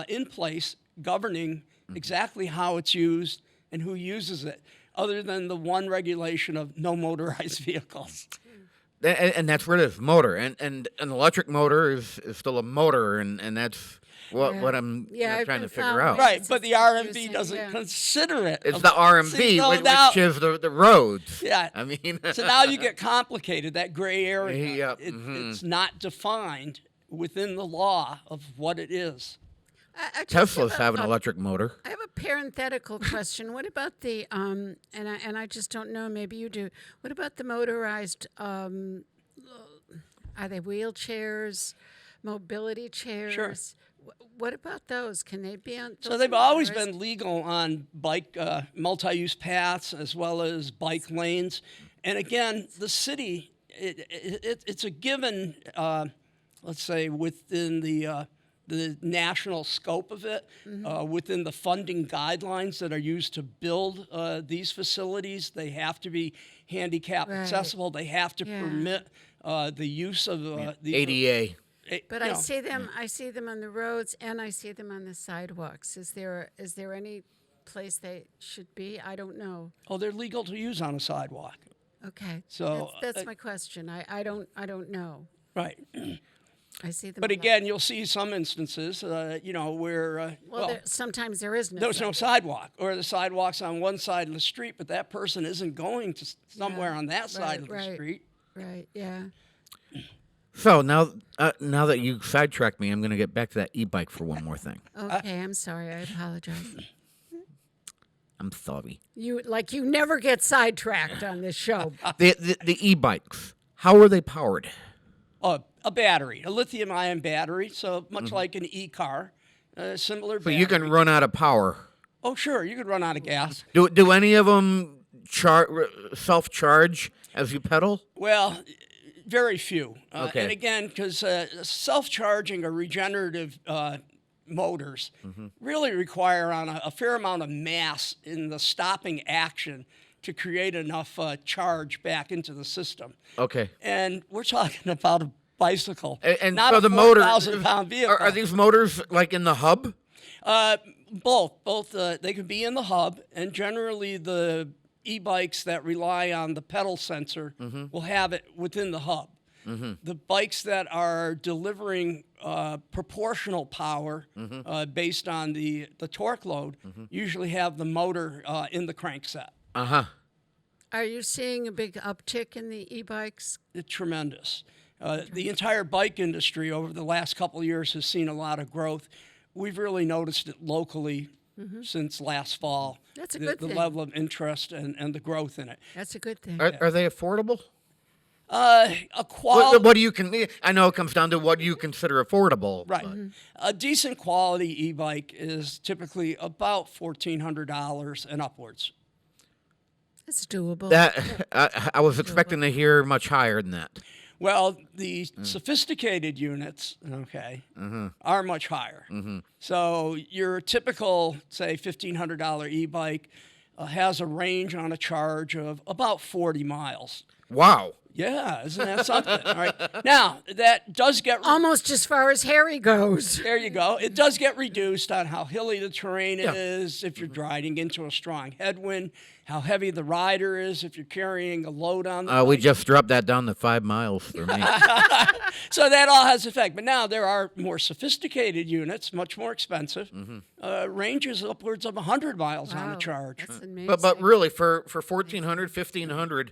in place governing exactly how it's used and who uses it, other than the one regulation of no motorized vehicles. And that's what it is, motor. And an electric motor is still a motor, and that's what I'm trying to figure out. Right, but the RMV doesn't consider it. It's the RMV, which is the roads. Yeah. I mean. So now you get complicated, that gray area. Yeah. It's not defined within the law of what it is. Teslas have an electric motor. I have a parenthetical question. What about the and I just don't know. Maybe you do. What about the motorized? Are they wheelchairs, mobility chairs? Sure. What about those? Can they be on? So they've always been legal on bike multi-use paths as well as bike lanes. And again, the city, it's a given, let's say, within the national scope of it, within the funding guidelines that are used to build these facilities. They have to be handicap accessible. They have to permit the use of the ADA. But I see them on the roads and I see them on the sidewalks. Is there any place they should be? I don't know. Oh, they're legal to use on a sidewalk. Okay. So that's my question. I don't know. Right. I see them. But again, you'll see some instances, where sometimes there is no. There's no sidewalk, or the sidewalk's on one side of the street, but that person isn't going to somewhere on that side of the street. Right. Yeah. So now that you sidetracked me, I'm going to get back to that e-bike for one more thing. Okay, I'm sorry. I apologize. I'm sorry. You never get sidetracked on this show. The e-bikes, how are they powered? A battery, a lithium-ion battery, so much like an e-car, similar battery. But you can run out of power. Oh, sure, you could run out of gas. Do any of them self-charge as you pedal? Well, very few. Okay. And again, because self-charging or regenerative motors really require a fair amount of mass in the stopping action to create enough charge back into the system. Okay. And we're talking about a bicycle, and not so a the motor 4,000-pound vehicle. Are these motors like in the hub? Both. They can be in the hub, and generally the e-bikes that rely on the pedal sensor will have it within the hub. The bikes that are delivering proportional power based on the torque load usually have the motor in the crankset. Are you seeing a big uptick in the e-bikes? It's tremendous. The entire bike industry over the last couple of years has seen a lot of growth. We've really noticed it locally since last fall. That's a good thing. The level of interest and the growth in it. That's a good thing. Are they affordable? A quality. What do you I know it comes down to what you consider affordable. Right. A decent quality e-bike is typically about $1,400 and upwards. It's doable. I was expecting to hear much higher than that. Well, the sophisticated units, are much higher. So your typical, say, $1,500 e-bike has a range on a charge of about 40 miles. Wow. Yeah, isn't that something? All right. Now, that does get... almost as far as Harry goes. There you go. It does get reduced on how hilly the terrain is, if you're driving into a strong headwind, how heavy the rider is, if you're carrying a load on the We just dropped that down to 5 miles for me. So that all has effect. But now there are more sophisticated units, much more expensive, ranges upwards of 100 miles on a charge. That's amazing. But really, for $1,400, $1,500,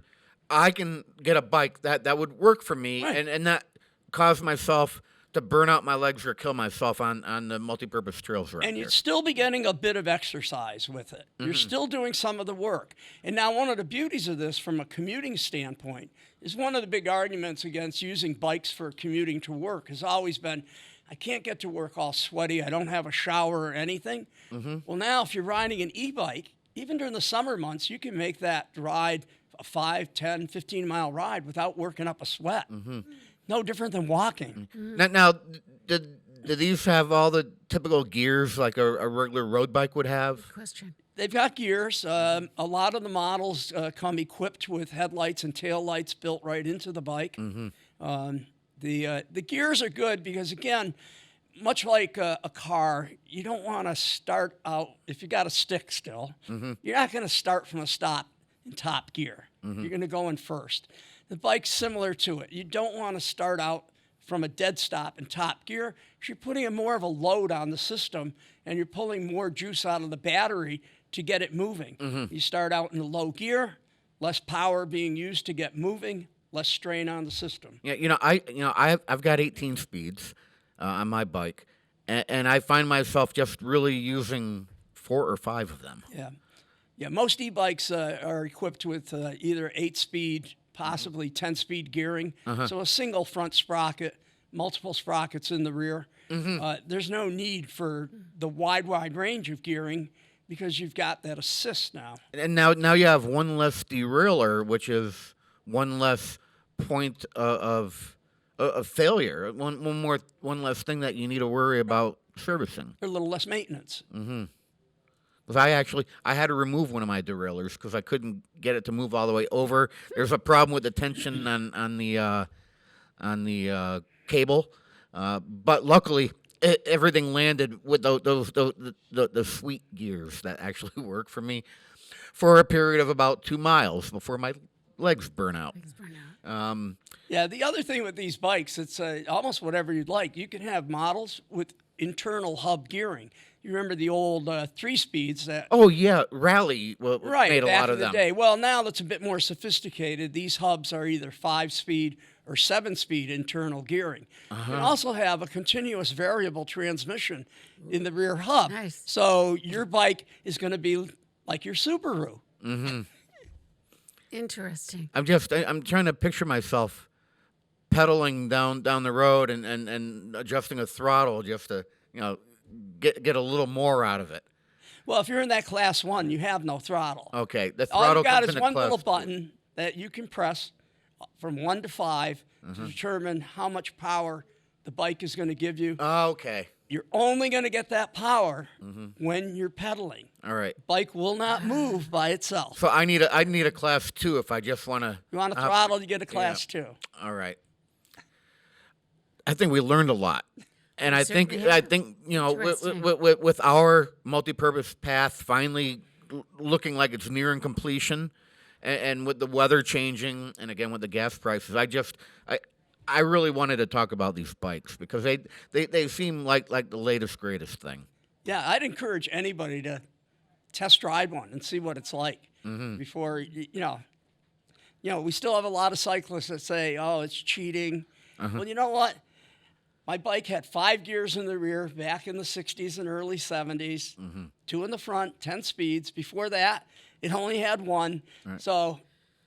I can get a bike that would work for me and not cause myself to burn out my legs or kill myself on the multipurpose trails around And here. you'd still be getting a bit of exercise with it. You're still doing some of the work. And now one of the beauties of this from a commuting standpoint is one of the big arguments against using bikes for commuting to work has always been, I can't get to work all sweaty. I don't have a shower or anything. Well, now if you're riding an e-bike, even during the summer months, you can make that ride a 5, 10, 15-mile ride without working up a sweat. No different than walking. Now, do these have all the typical gears like a regular road bike would have? Question. They've got gears. A lot of the models come equipped with headlights and taillights built right into the bike. The gears are good because, again, much like a car, you don't want to start out, if you got a stick still, you're not going to start from a stop in top gear. You're going to go in first. The bike's similar to it. You don't want to start out from a dead stop in top gear because you're putting more of a load on the system and you're pulling more juice out of the battery to get it moving. You start out in the low gear, less power being used to get moving, less strain on the system. Yeah, I've got 18 speeds on my bike, and I find myself just really using 4 or 5 of them. Yeah. Yeah, most e-bikes are equipped with either 8-speed, possibly 10-speed gearing. So a single front sprocket, multiple sprockets in the rear. There's no need for the wide range of gearing because you've got that assist now. And now you have one less derailleur, which is one less point of failure. One less thing that you need to worry about servicing. A little less maintenance. Because I had to remove one of my derailleurs because I couldn't get it to move all the way over. There's a problem with the tension on the cable, but luckily everything landed with the sweet gears that actually work for me for a period of about 2 miles before my legs burn out. Yeah, the other thing with these bikes, it's almost whatever you'd like. You can have models with internal hub gearing. You remember the old 3-speeds that? Oh yeah, Rally right, made a back lot in of the them. day. Well, now that's a bit more sophisticated. These hubs are either 5-speed or 7-speed internal gearing. You can also have a continuous variable transmission in the rear hub. Nice. So your bike is going to be like your Subaru. Interesting. I'm trying to picture myself pedaling down the road and adjusting a throttle just to get a little more out of it. Well, if you're in that class 1, you have no throttle. Okay, the All throttle you got comes is in a one class little 2. button that you can press from 1 to 5 to determine how much power the bike is going to give you. Okay. You're only going to get that power when you're pedaling. All right. Bike will not move by itself. So I need a class 2 if I just want to. You want a throttle, you get a class 2. All right. I think we learned a lot. And I think with our multi-purpose path finally looking like it's nearing completion, and with the weather changing, and again with the gas prices, I really wanted to talk about these bikes because they seem like the latest greatest thing. Yeah, I'd encourage anybody to test ride one and see what it's like before we still have a lot of cyclists that say, "Oh, it's cheating." Well, you know what? My bike had 5 gears in the rear back in the 60s and early 70s, 2 in the front, 10 speeds. Before that, it only had 1. Right. So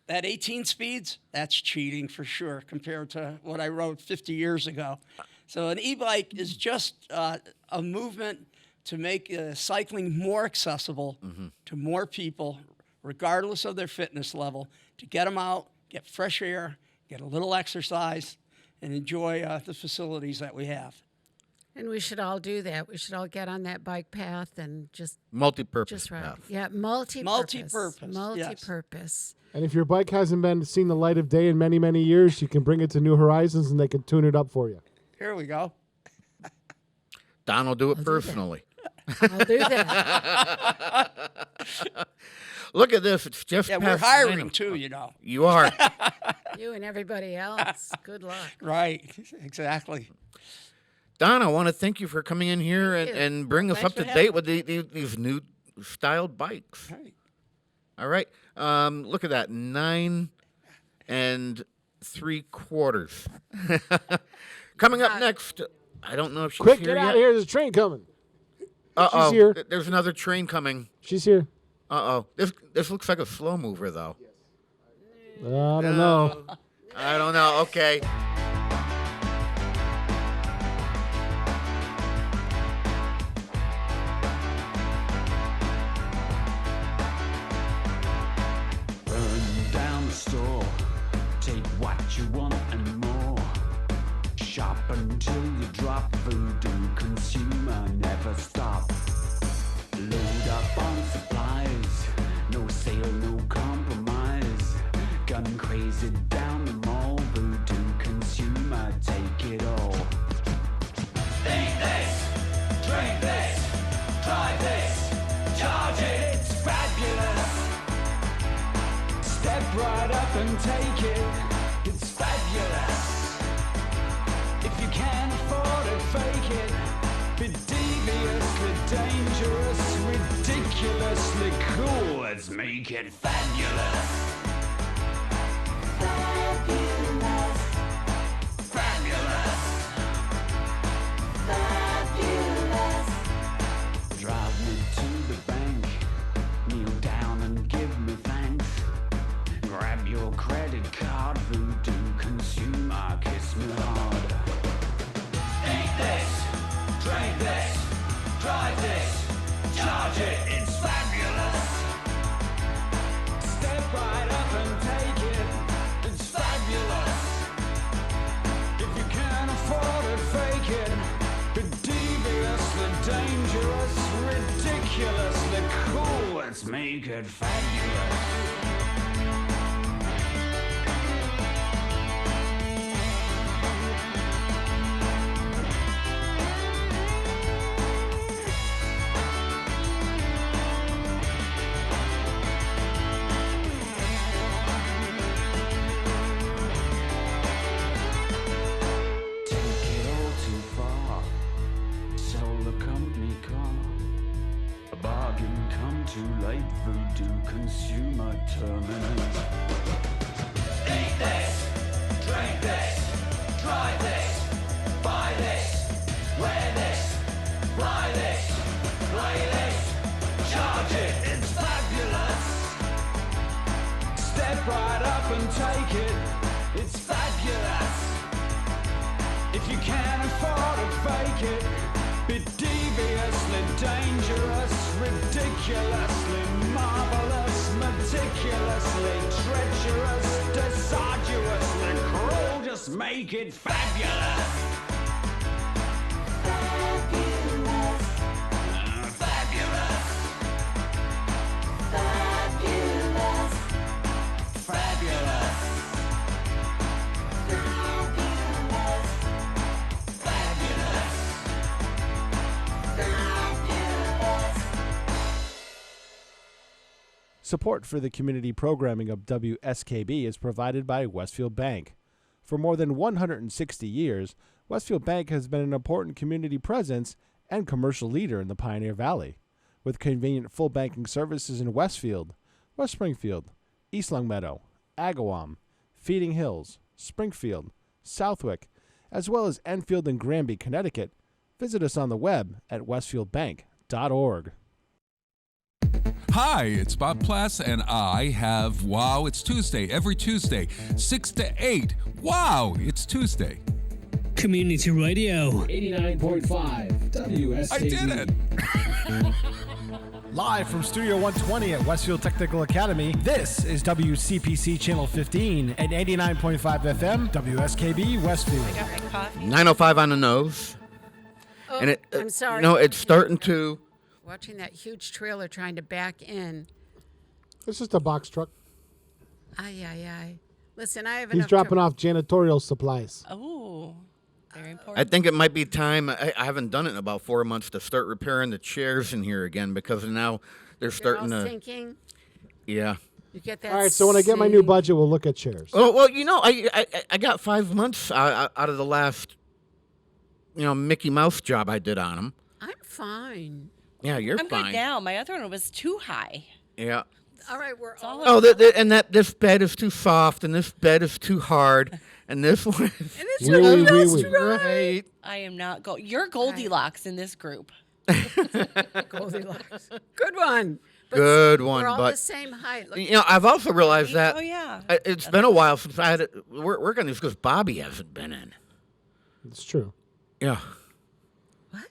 that 18 speeds, that's cheating for sure compared to what I rode 50 years ago. So an e-bike is just a movement to make cycling more accessible to more people, regardless of their fitness level, to get them out, get fresh air, get a little exercise, and enjoy the facilities that we have. And we should all do that. We should all get on that bike path and just multi-purpose ride. path. Yeah, multi-purpose. Multi-purpose. And if your bike hasn't been seen the light of day in many, many years, you can bring it to New Horizons and they can tune it up for you. Here we go. Don will do it personally. I'll do that. Look at this. It's just we're past hiring 9. too, you know. You are. You and everybody else. Good luck. Right. Exactly. Don, I want to thank you for coming in here and bring us Thanks up to for date with these new styled bikes. Right. All right. Look at that. 9 3/4. Coming up next, I don't know if she's Quick, here get out yet. of here. There's a train coming. Uh-oh. She's here. There's another train coming. She's here. Uh-oh. This looks like a slow mover, though. I don't know. I don't know. Okay. Burn down the store. Take what you want and more. Shop until you drop. Voodoo consumer never stop. Load up on supplies. No sale, no compromise. Gun crazy down the mall. Voodoo consumer, take it all. Think this, drink this, try this, charge it. It's fabulous. Step right up and take it. It's fabulous. If you can't afford it, fake it. Be deviously dangerous, ridiculously cool. Let's make it fabulous. Fabulous. Fabulous. Fabulous. let's make it fabulous. Too late, voodoo consumer terminus. Eat this, drink this, try this, buy this, wear this, buy this, play this, charge it, it's fabulous. Step right up and take it, it's fabulous. If you can't afford it, fake it. Be deviously dangerous, ridiculously marvelous, meticulously treacherous, disarduously cruel. Just make it fabulous. Fabulous. Fabulous. Fabulous. Fabulous. Support for the community programming of WSKB is provided by Westfield Bank. For more than 160 years, Westfield Bank has been an important community presence and commercial leader in the Pioneer Valley. With convenient full banking services in Westfield, West Springfield, East Longmeadow, Agawam, Feeding Hills, Springfield, Southwick, as well as Enfield and Granby, Connecticut, visit us on the web at westfieldbank.org. Hi, it's Bob Plass, and I have Wow, It's Tuesday, every Tuesday, 6 to 8. Wow, it's Tuesday. Community Radio 89.5 WSKB. I did it! Live from Studio 120 at Westfield Technical Academy, this is WCPC Channel 15 at 89.5 FM, WSKB, Westfield. 9:05 on the nose. Oh, And it, I'm sorry. No, it's starting to. Watching that huge trailer trying to back in. It's just a box truck. Ay, ay, ay. Listen, I have He's enough dropping off janitorial supplies. Oh, very important. I think it might be time. I haven't done it in about 4 months to start repairing the chairs in here again because now they're starting all to. sinking. Yeah. You get that. All right, so when I get my new budget, we'll look at chairs. Oh well, I got 5 months out of the last, Mickey Mouse job I did on them. I'm fine. Yeah, you're I'm fine. good now. My other one was too high. Yeah. All right, we're all. Oh, this bed is too soft, and this bed is too hard, and this one is. And this one feels right. I am not You're Goldilocks in this group. Goldilocks. Good one. But Good one, we're all but the same height. Look, I've also realized that. Oh, yeah. It's been a while since I had to work on this because Bobby hasn't been in. It's true. Yeah.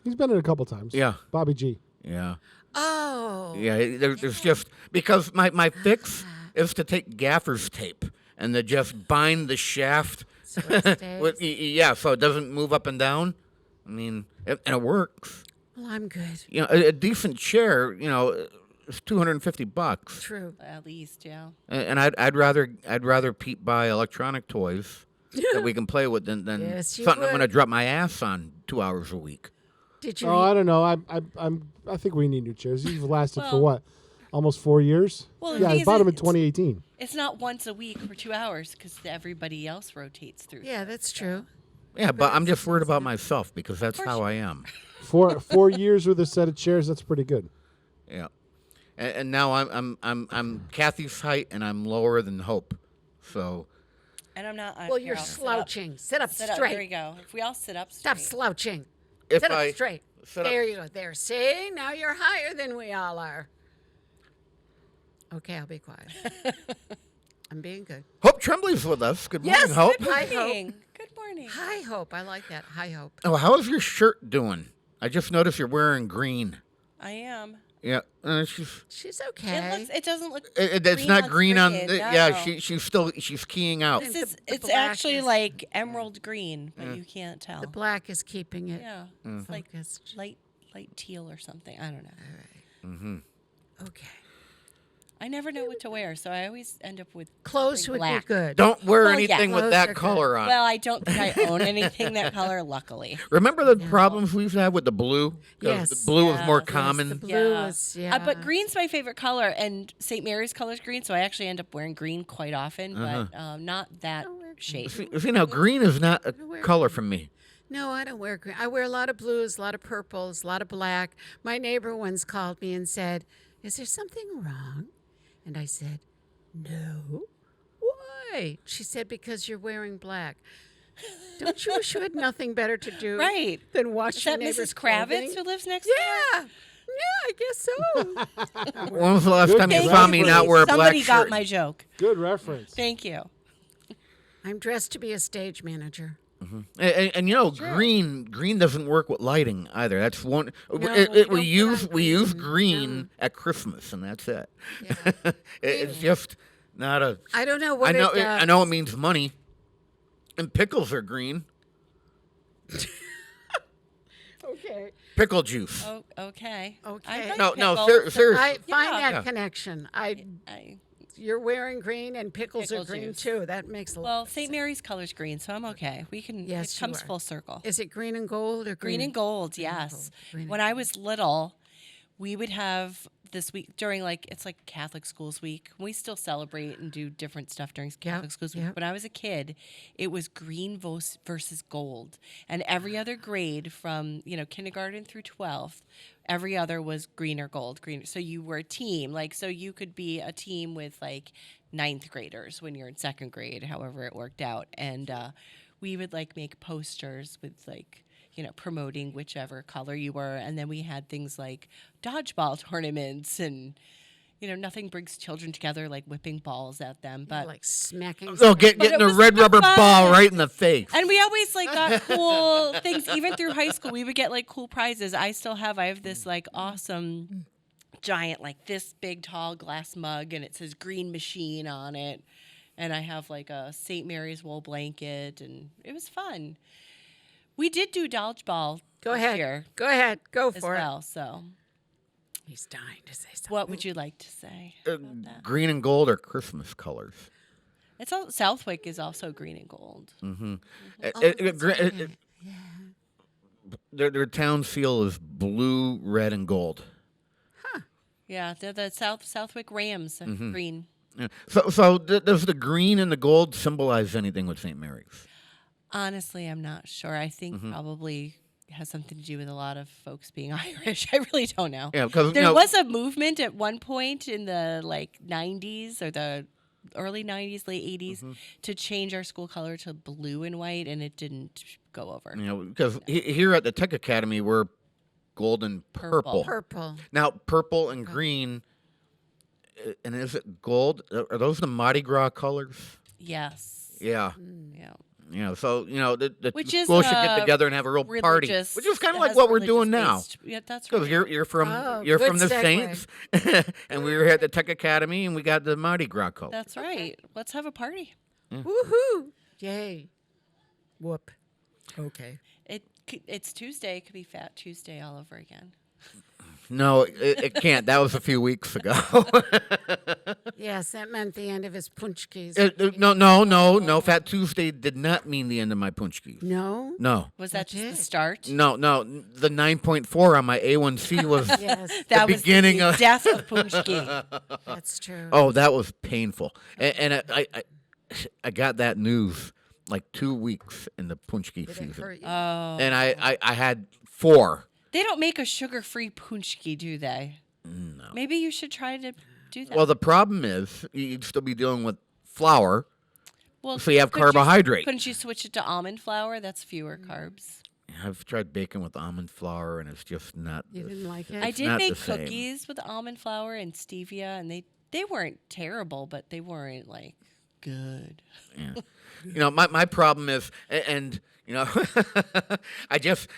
He's been in a couple times. Yeah. Bobby G. Yeah. Oh. Yeah, there's just because my fix is to take gaffer's tape and to just bind the shaft. So it stays. So it doesn't move up and down. I mean, and it works. Well, I'm good. A decent chair, is $250. True. At least, yeah. And I'd rather Pete buy electronic toys that we can play with than Yes, you something I'm would. going to drop my ass on 2 hours a week. Did you? Oh, I don't know. I think we need new chairs. These have lasted for Well- what? Almost 4 years? Well, the yeah, thing I is bought them in it's- 2018. It's not once a week for 2 hours because everybody else rotates through. Yeah, that's true. Yeah, but I'm just worried about myself because that's how I am. 4 years with a set of chairs. That's pretty good. Yeah, and now I'm Kathy's height and I'm lower than Hope, so. And I'm not. Well, here, you're I'll sit up. slouching. Sit up Sit up. straight. There we go. If we all sit up Stop straight. slouching. If Sit I up straight. sit up- There you go. There. See? Now you're higher than we all are. Okay, I'll be quiet. I'm being good. Hope Tremblay's with us. Good morning, Yes, Hope. good Hi, Hope. Morning. Good morning. Hi, Hope. I like that. Hi, Hope. Oh, how is your shirt doing? I just noticed you're wearing green. I am. Yeah, she's. She's okay. It doesn't look. It's not green on. green, Yeah, no. she's keying out. It's black actually is- like emerald green, but Mm. you can't tell. The black is keeping it. Yeah, Mm. it's like light teal or something. I don't know. Mm-hmm. Okay. I never know what to wear, so I always end up with Clothes something would black. be good. Don't wear Well, anything yeah. with Clothes that are color on. Well, I don't think I own anything that color, luckily. Remember the problems we used to have with the blue? 'Cause Yes. the blue was more Yes, common. the blue was, But green's my favorite color, and St. Mary's color is green, so I actually end up wearing green quite often, but not that shade. See, now green is not a color for me. No, I don't wear green. I wear a lot of blues, a lot of purples, a lot of black. My neighbor once called me and said, "Is there something wrong?" And I said, "No." "Why?" She said, "Because you're wearing black." Don't you wish you had nothing better to do Right. than wash Is your that neighbor's Mrs. Kravitz clothing? who lives next Yeah. Yeah, I guess so. When was the last time you Thank saw you, me not please. wear a black Somebody got shirt? my joke. Good reference. Thank you. I'm dressed to be a stage manager. And you know, green doesn't work with lighting either. That's one. We use green at Christmas, and that's it. It's just not a. I don't know what I know. it does. I know it means money. And pickles are green. Okay. Pickle juice. Oh, okay. Okay. No, pickles. seriously. I find that Yeah. connection. You're wearing green and pickles Pickle are green juice. too. That makes a lot Well, of St. sense. Mary's color's green, so I'm okay. We can. Yes, it you comes are. full circle. Is it green and gold or Green and gold, yes. When I was little, we would have this week during it's like Catholic Schools Week. We still celebrate and do different stuff during Catholic Schools Week. When I was a kid, it was green versus gold, and every other grade from kindergarten through 12th, every other was green or gold. Green, so you were a team. So you could be a team with ninth graders when you're in second grade, however it worked out, and we would make posters with promoting whichever color you were. And then we had things like dodgeball tournaments and, nothing brings children together like whipping balls at them. But smacking. Oh, getting a red rubber ball right in the face. And we always got cool things. Even through high school, we would get cool prizes. I have this awesome giant, this big tall glass mug, and it says Green Machine on it. And I have a St. Mary's wool blanket, and it was fun. We did do dodgeball. Go ahead. Year Go ahead. Go as for well. it. So he's dying to say something. What would you like to say? Green and gold are Christmas colors. It's all Southwick is also green and gold. Mm-hmm. Yeah. Their town seal is blue, red, and gold. Yeah, they're the Southwick Rams, green. Yeah. So does the green and the gold symbolize anything with St. Mary's? Honestly, I'm not sure. I think probably has something to do with a lot of folks being Irish. I really don't know. Yeah, because there was a movement at one point in the 90s or the early 90s, late 80s to change our school color to blue and white, and it didn't go over. Because here at the Tech Academy, we're gold and purple. Purple. Now, purple and green, and is it gold? Are those the Mardi Gras colors? Yes. Yeah. Yeah. So, the Which is, schools should get together and have a real party, religious- which is kind it of like has what we're doing now. religious-based- Yeah, that's Because right. you're from Oh, you're good from the segue. Saints, and we were here at the Tech Academy, and we got the Mardi Gras color. That's right. Let's have a party. Woohoo! Yay! Whoop. Okay. It's Tuesday. It could be Fat Tuesday all over again. No, it can't. That was a few weeks ago. Yes, that meant the end of his punchkis. No. Fat Tuesday did not mean the end of my punchkis. No? No. Was that just the start? No. The 9.4 on my A1C was Yes. the That was beginning the of death of punchki. That's true. Oh, that was painful. And I got that news 2 weeks in the punchki season. Oh. And I had 4. They don't make a sugar-free punchki, do they? No. Maybe you should try to do that. Well, the problem is you'd still be dealing with flour, Well, so you have couldn't carbohydrate. Couldn't you switch it to almond flour? That's fewer carbs. I've tried baking with almond flour, and it's just not. You didn't like it? I it's did not make the same. cookies with almond flour and stevia, and they weren't terrible, but they weren't good. Yeah. My problem is, and I just.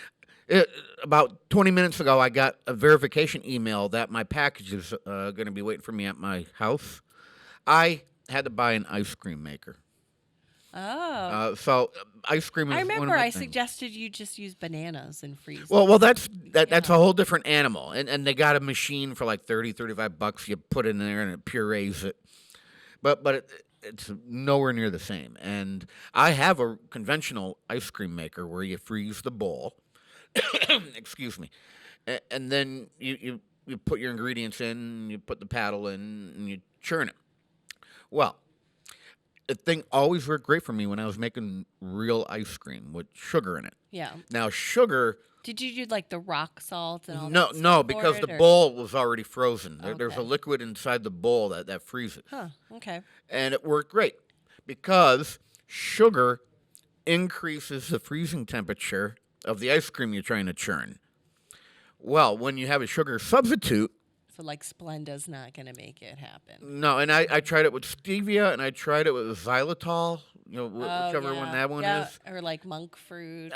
About 20 minutes ago, I got a verification email that my package is going to be waiting for me at my house. I had to buy an ice cream maker. So ice cream is I one of remember my I things. suggested you just use bananas and freeze. Well, that's a whole different animal, and they got a machine for like $35. You put it in there and it purees it, but it's nowhere near the same. And I have a conventional ice cream maker where you freeze the bowl, excuse me, and then you put your ingredients in, you put the paddle in, and you churn it. Well, the thing always worked great for me when I was making real ice cream with sugar in it. Yeah. Now sugar. Did you do like the rock salt and all No, that? no, because the bowl was already frozen. There's a Okay. liquid inside the bowl that freezes. Huh. Okay. And it worked great because sugar increases the freezing temperature of the ice cream you're trying to churn. Well, when you have a sugar substitute, So like Splenda's not going to make it happen. no, and I tried it with stevia and I tried it with xylitol, whichever one that one is. Or like monk fruit.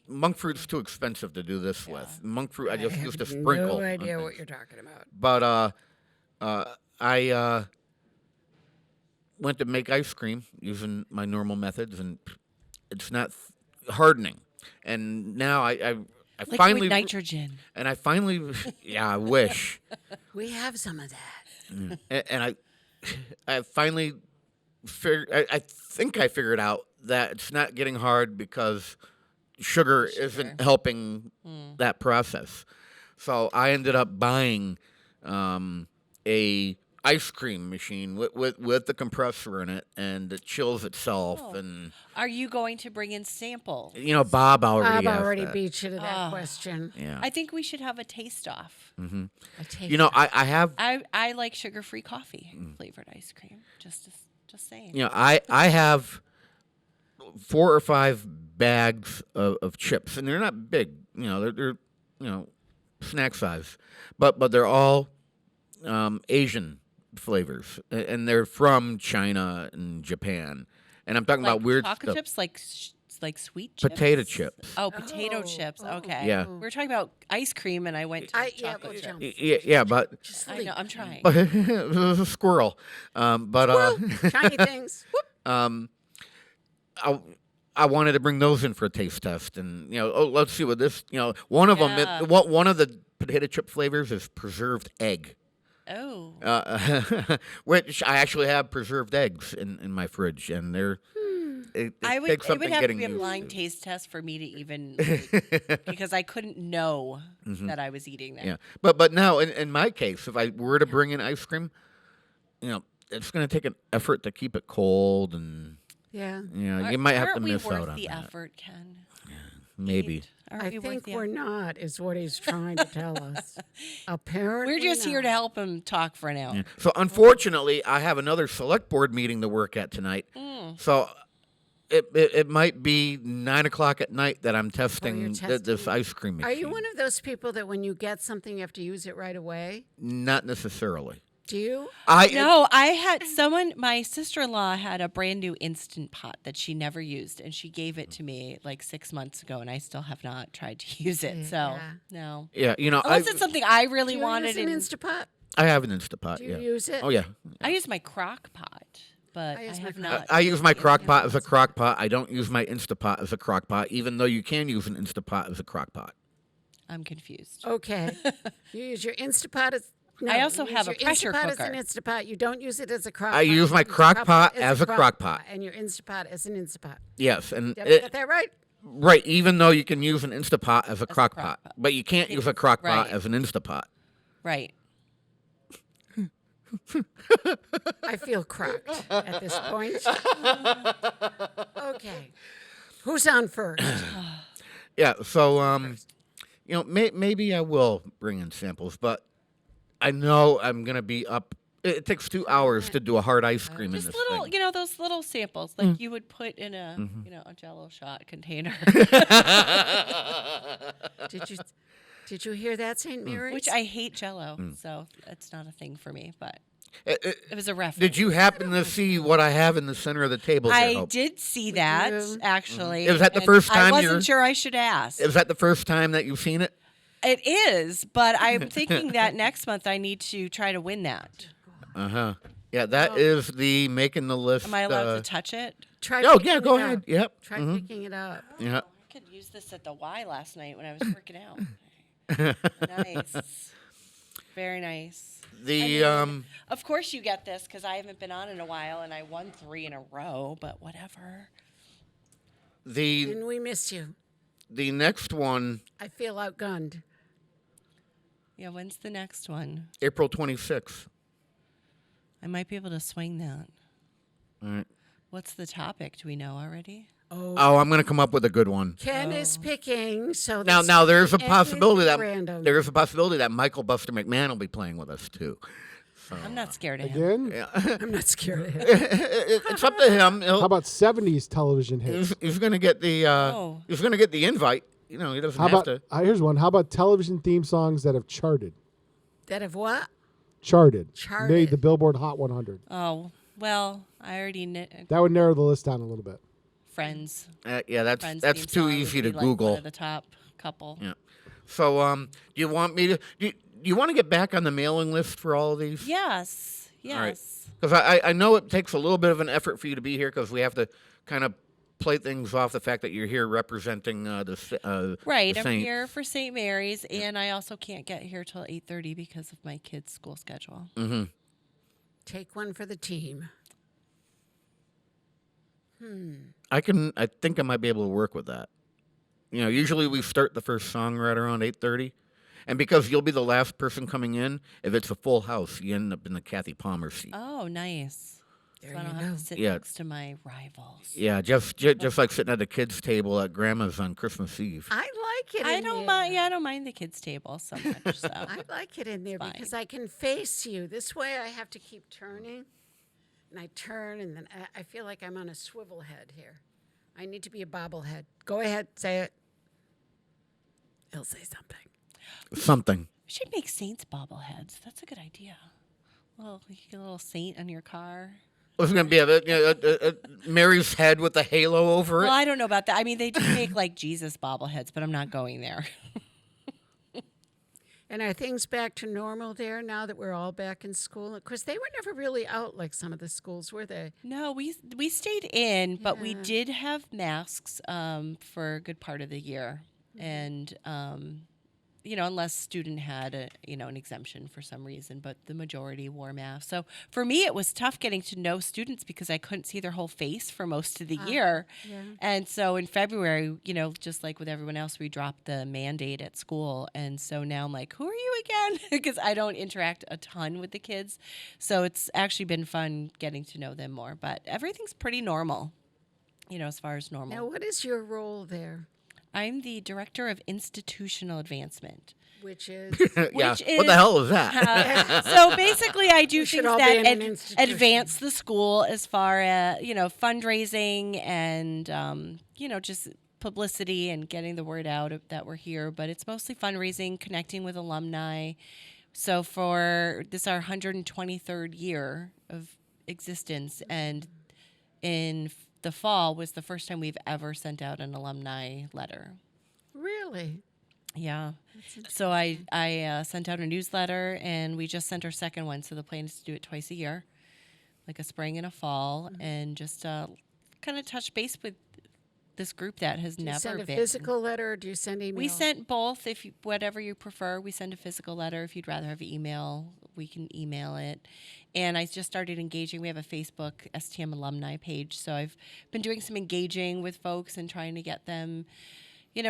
Monk fruit's too expensive to do this with. Monk fruit, I just used a No sprinkle. idea what you're talking about. But I went to make ice cream using my normal methods, and it's not hardening. And now I Liquid finally nitrogen. And I finally, yeah, I wish. We have some of that. And I finally figured. I think I figured out that it's not getting hard because sugar isn't helping that process. So I ended up buying a ice cream machine with the compressor in it, and it chills itself. And Are you going to bring in samples? Bob already Bob asked already that. beat you to that question. Yeah. I think we should have a taste off. Mm-hmm. A taste I have. I like sugar-free coffee flavored ice cream. Just saying. I have 4 or 5 bags of chips, and they're not big. They're snack size, but they're all Asian flavors, and they're from China and Japan. And I'm talking Like about weird chocolate stuff. chips, like sweet chips. Potato chips. Oh, potato chips. Okay. Yeah. We were talking about ice cream, and I went to chocolate chips. Yeah, but I know. I'm trying. But it was a squirrel. Shiny things. Whoop. I wanted to bring those in for a taste test, and let's see what this. One of Yeah. them. One of the potato chip flavors is preserved egg. Oh. Which I actually have preserved eggs in my fridge, and they're. It It would takes something have to getting be a used blind to. taste test for me to even because I couldn't know that I was eating that. Yeah, but now in my case, if I were to bring in ice cream, it's going to take an effort to keep it cold, and you might have to miss out on Aren't we worth the that. effort, Ken? Maybe. I think we're not, is what he's trying to tell us. Apparently, We're just here to help him talk for now. Yeah. So unfortunately, I have another select board meeting to work at tonight. So it might be 9:00 at night that I'm testing, this ice cream machine. Are you one of those people that when you get something, you have to use it right away? Not necessarily. Do you? No, I had my sister-in-law had a brand new Instant Pot that she never used, and she gave it to me like 6 months ago, and I still have not tried to use it. So, no. Yeah, Unless it's something I really Do you wanted. use an Instapot? I have an Instapot. Do you yeah. use it? Oh yeah. I use my crock pot, but I have not. I use my crock pot as a crock pot. I don't use my Instapot as a crock pot, even though you can use an Instapot as a crock pot. I'm confused. Okay. You use your Instapot as. No, I also you use have a your pressure Instapot cooker. as an Instapot. You don't use it as a crock pot. I use my crock pot as a crock pot. And your Instapot as an Instapot. Yes, and Did I get that right? right. Even though you can use an Instapot as a crock pot, but you can't use a crock pot Right. as an Instapot. Right. I feel crocked at this point. Okay. Who's on first? Yeah, so maybe I will bring in samples, but I know I'm gonna be up. It takes 2 hours to do a hard ice cream in Just this little, thing. those little samples like you would put in a, a Jell-O shot container. Did you hear that, St. Mary's? Which I hate Jell-O, so it's not a thing for me. But It was a reference. Did you happen to see what I have in the center of the table? here, I Hope? did see that actually. Was that the and first time I you're- wasn't sure I should ask. Is that the first time that you've seen it? It is, but I'm thinking that next month I need to try to win that. Uh huh. Yeah, that is the making the list. Am I allowed to touch it? Try Oh, picking yeah, go it ahead. up. Yep. Try Mhm. picking it up. Yeah. I could use this at the Y last night when I was working out. Nice. Very nice. Of course you get this because I haven't been on in a while and I won 3 in a row, but whatever. And we miss you. The next one, I feel outgunned. Yeah, when's the next one? April 26th. I might be able to swing that. All right. What's the topic? Do we know already? Oh, I'm going to come up with a good one. Ken is picking. So Now there's a anything possibility that Michael Buster McMahon will be playing with us too. So, I'm not scared of him. Again? Yeah. I'm not scared of him. It's up to him. How about 70s television hits? He's going to get the he's going to get the invite. You know, he doesn't How have about, to. here's one. How about television theme songs that have charted? That have what? Charted. Charted. Made the Billboard Hot 100. Oh, well, I already That would narrow the list down a little bit. Friends. Yeah, that's Friends that's theme too song would easy be to like Google. One of the top couple. Yeah. So, do you want me to? Do you want to get back on the mailing list for all of these? Yes. Yes. All right. Because I know it takes a little bit of an effort for you to be here because we have to kind of play things off the fact that you're here representing the Right. the I'm Saints. here for St. Mary's, and I also can't get here till 8:30 because of my kids' school schedule. Mm-hmm. Take one for the team. I think I might be able to work with that. You know, usually we start the first song right around 8:30, and because you'll be the last person coming in, if it's a full house, you end up in the Kathy Palmer seat. Oh, nice. So I don't have to sit Yeah. next to my rivals. Yeah, just like sitting at the kids' table at Grandma's on Christmas Eve. I like it. I in don't there. mind. Yeah, I don't mind the kids' table so much. So I like it in there Fine. because I can face you. This way, I have to keep turning, and I turn, and then I feel like I'm on a swivel head here. I need to be a bobblehead. Go ahead, say it. He'll say something. Something. we should make Saints bobbleheads. That's a good idea. Well, you get a little saint on your car. Was it going to be a Mary's head with a halo over it? Well, I don't know about that. I mean, they do make like Jesus bobbleheads, but I'm not going there. And are things back to normal there now that we're all back in school? Because they were never really out like some of the schools, were they? No, we stayed in, but we did have masks for a good part of the year, and you know, unless student had an exemption for some reason, but the majority wore masks. So for me, it was tough getting to know students because I couldn't see their whole face for most of the year. Yeah. And so in February, just like with everyone else, we dropped the mandate at school. And so now I'm like, who are you again? Because I don't interact a ton with the kids. So it's actually been fun getting to know them more. But everything's pretty normal, as far as normal. Now, what is your role there? I'm the Director of Institutional Advancement. Which is? Yeah. What the hell is that? So basically, I do We should things all be that in an institution. advance the school as far as, fundraising and, just publicity and getting the word out that we're here. But it's mostly fundraising, connecting with alumni. So for this, our 123rd year of existence, and in the fall was the first time we've ever sent out an alumni letter. Really? Yeah. So I sent out a newsletter, and we just sent our second one. So the plan is to do it twice a year, like a spring and a fall, and just kind of touch base with this group that has Do you never send a been. physical letter or do you send email? We sent both. Whatever you prefer, we send a physical letter. If you'd rather have email, we can email it. And I just started engaging. We have a Facebook STM alumni page, so I've been doing some engaging with folks and trying to get them,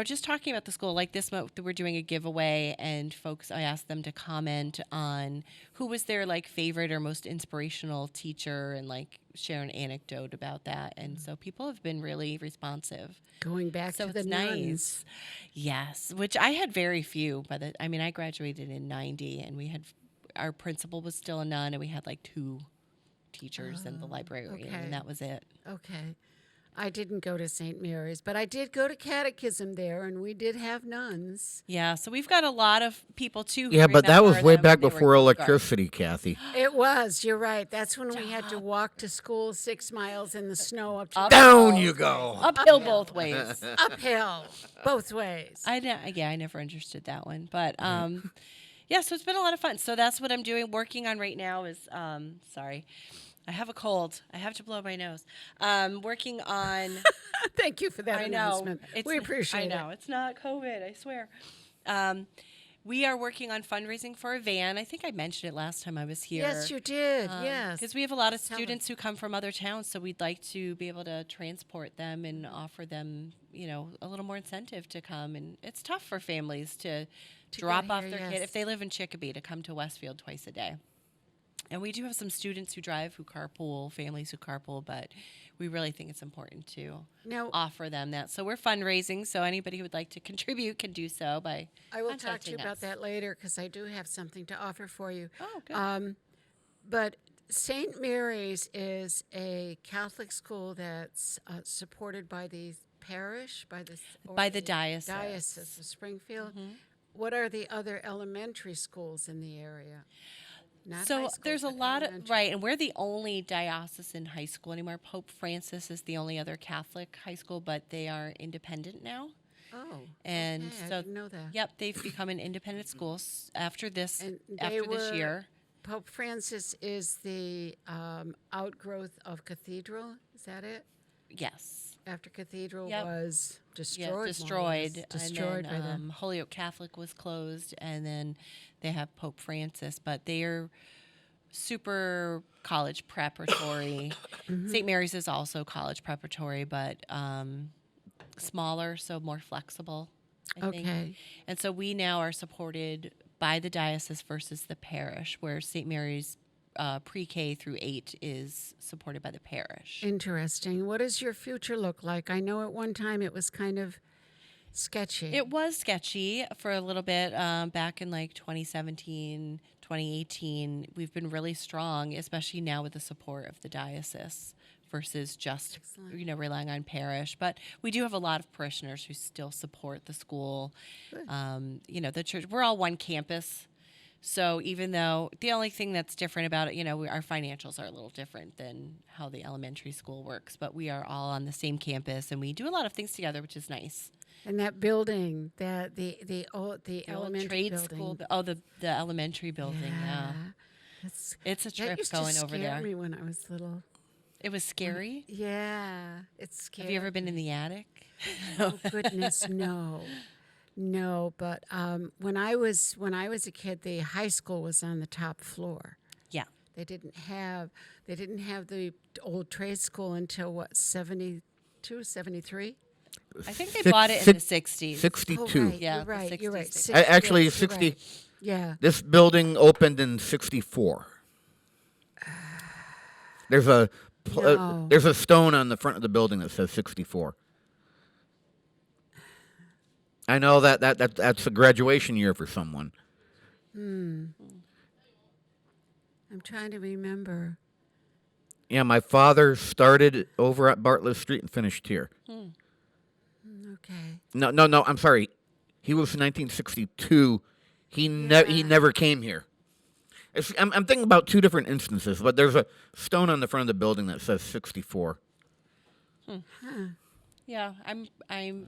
just talking about the school. Like this month, we're doing a giveaway, and folks, I asked them to comment on who was their favorite or most inspirational teacher, and share an anecdote about that. And so people have been really responsive. Going back So to the it's nuns. nice. Yes, which I had very few. I graduated in '90, and we had our principal was still a nun, and we had 2 teachers and the librarian, okay. and that was it. Okay. I didn't go to St. Mary's, but I did go to catechism there, and we did have nuns. Yeah, so we've got a lot of people, too, who Yeah, but that was remember way them back when they were before in electricity, Kathy. It was. You're right. That's when we had to walk to school 6 miles in the snow up to Down you go. Uphill both ways. Uphill both ways. I never understood that one, but Yeah, so it's been a lot of fun. So that's what I'm doing. Working on right now is sorry, I have a cold. I have to blow my nose. Working on. Thank you for that I announcement. know. We appreciate it. I know. It's not COVID, I swear. We are working on fundraising for a van. I think I mentioned it last time I was here. Yes, you did. Yes. Because we have a lot of students who come from other towns, so we'd like to be able to transport them and offer them, a little more incentive to come. And it's tough for families to drop off their kid if they live in Chicopee to come to Westfield twice a day. And we do have some students who drive, who carpool, families who carpool, but we really think it's important to offer them that. So we're fundraising, so anybody who would like to contribute can do so by I will talk to you contacting about us. that later because I do have something to offer for you. Oh, good. But St. Mary's is a Catholic school that's supported by the parish, by the diocese. Diocese of Springfield. What are the other elementary schools in the area? Not high So schools, there's a but lot of, elementary. right, and we're the only diocesan high school anymore. Pope Francis is the only other Catholic high school, but they are independent now. Oh, And okay, I so, didn't know that. Yep, they've become an independent school after this, And after this year. Pope Francis is the outgrowth of Cathedral. Is that it? Yes. After Cathedral Yep. was destroyed. Yeah, more or less. destroyed. Destroyed and by then, Holyoke Catholic was closed, and then they have Pope Francis, but they are super college preparatory. St. Mary's is also college preparatory, but smaller, so more flexible, I think. Okay. And so we now are supported by the diocese versus the parish, where St. Mary's pre-K through 8 is supported by the parish. Interesting. What does your future look like? I know at one time it was kind of sketchy. It was sketchy for a little bit back in like 2017, 2018. We've been really strong, especially now with the support of the diocese versus just relying on parish. But we do have a lot of parishioners who still support the school. The church. We're all one campus. So even though the only thing that's different about it, our financials are a little different than how the elementary school works, but we are all on the same campus and we do a lot of things together, which is nice. And that building, that the old elementary trade building. school, the elementary building, yeah. It's a That trip used going to over scare there. me when I was little. It was scary? Yeah, it's scary. Have you ever been in the attic? Oh goodness, no. But when I was a kid, the high school was on the top floor. Yeah. They didn't have the old trade school until 72, 73? I think they bought it in the 60s. 62. Oh, right. Yeah, You're right. the You're right. 60s. Actually, yes, you're 60. right. Yeah. This building opened in 64. There's a No. there's a stone on the front of the building that says 64. I know that's a graduation year for someone. I'm trying to remember. Yeah, my father started over at Bartlett Street and finished here. Okay. No, I'm sorry. He was 1962. He never came here. I'm thinking about two different instances, but there's a stone on the front of the building that says 64. Yeah, I'm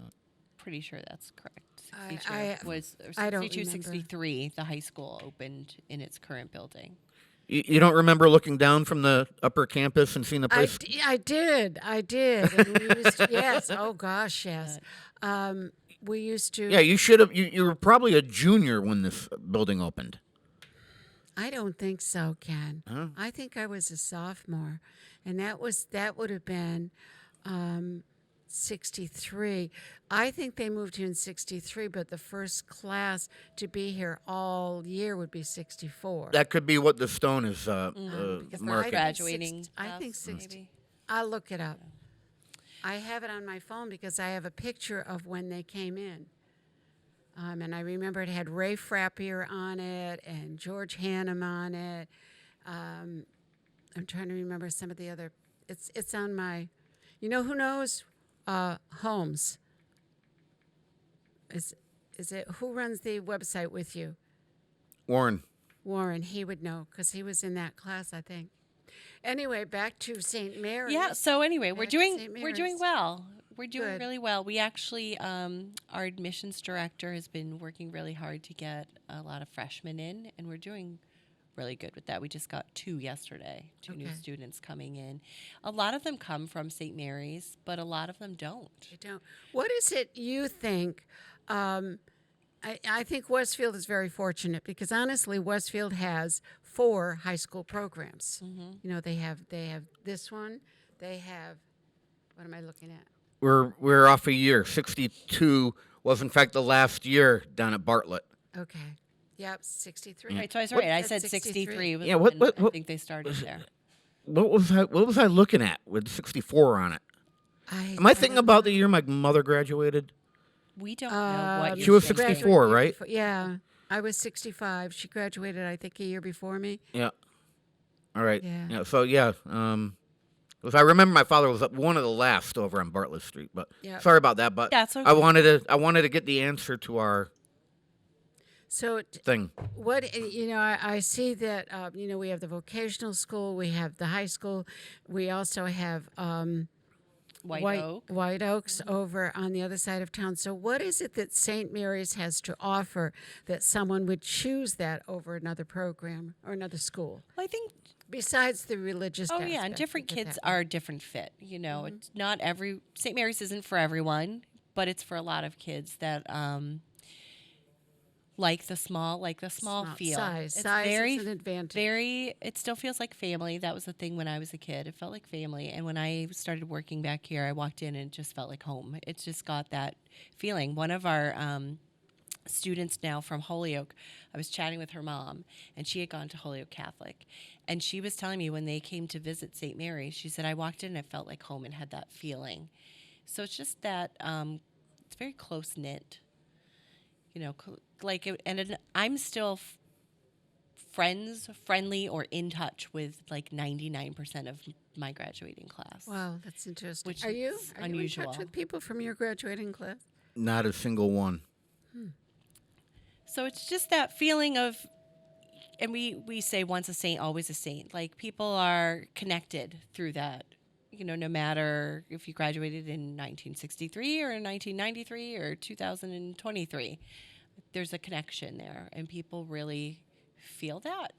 pretty sure that's correct. I 62 was I don't 62, remember. 63. The high school opened in its current building. You don't remember looking down from the upper campus and seeing the place? I did. And we used to, yes. Oh gosh, yes. We used to. Yeah, you should have. You were probably a junior when this building opened. I don't think so, Ken. Huh? I think I was a sophomore, and that would have been 63. I think they moved here in 63, but the first class to be here all year would be 64. That could be what the stone is Because marking. Graduating I think class, 60. maybe. I'll look it up. I have it on my phone because I have a picture of when they came in. And I remember it had Ray Frappier on it and George Hannum on it. I'm trying to remember some of the other. It's on my. You know who knows? Holmes. Is it who runs the website with you? Warren. Warren. He would know because he was in that class, I think. Anyway, back to St. Mary's. Yeah. So anyway, we're Back to St. doing Mary's. well. We're doing Good. really well. We actually, our admissions director has been working really hard to get a lot of freshmen in, and we're doing really good with that. We just got 2 yesterday, 2 new Okay. students coming in. A lot of them come from St. Mary's, but a lot of them don't. They don't. What is it you think? I think Westfield is very fortunate because honestly, Westfield has 4 high school programs. You know, they have this one. They have. What am I looking at? We're off a year. 62 was in fact the last year down at Bartlett. Okay. Yep, 63. Right, so I was right. I said 63. Was Yeah, when what- I think they started there. What was I looking at with 64 on it? Am I thinking about the year my mother graduated? We don't know what She was you're saying. 64, right? Yeah, I was 65. She graduated, I think, a year before me. Yeah. All right. Yeah. So yeah. If I remember, my father was one of the last over on Bartlett Street. But Yeah. sorry about that. But That's okay. I wanted to get the answer to our So thing. what I see that we have the vocational school, we have the high school, we also have White Oaks over on the other side of town. So what is it that St. Mary's has to offer that someone would choose that over another program or another school? Well, I think besides the religious. Oh yeah, and aspect different of it kids that way. are a different fit. You know, it's not every St. Mary's isn't for everyone, but it's for a lot of kids that like the small feel. Size. It's Size very, is an advantage. Very. It still feels like family. That was the thing when I was a kid. It felt like family, and when I started working back here, I walked in and it just felt like home. It's just got that feeling. One of our students now from Holyoke, I was chatting with her mom, and she had gone to Holyoke Catholic, and she was telling me when they came to visit St. Mary's, she said, I walked in and it felt like home and had that feeling. So it's just that it's very close knit, you know, I'm still friendly, or in touch with like 99% of my graduating class. Wow, that's interesting. Which Are you is in unusual. touch with people from your graduating class? Not a single one. So it's just that feeling of, and we say once a saint, always a saint. Like people are connected through that, you know, no matter if you graduated in 1963 or in 1993 or 2023, there's a connection there, and people really feel that.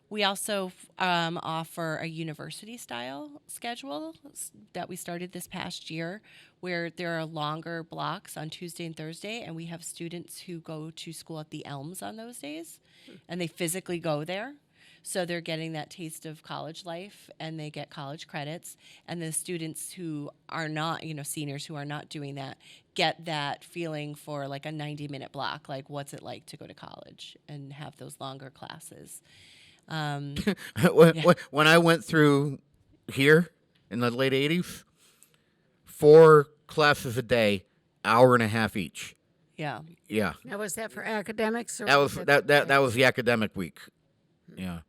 We also offer a university-style schedule that we started this past year, where there are longer blocks on Tuesday and Thursday, and we have students who go to school at the Elms on those days, and they physically go there. So they're getting that taste of college life, and they get college credits. And the students who are not, you know, seniors who are not doing that, get that feeling for like a 90-minute block, like what's it like to go to college and have those longer classes. When I went through here in the late 80s, 4 classes a day, hour and a half each. Yeah. Yeah. Now, was that for academics? Or That was that was the academic week. Yeah.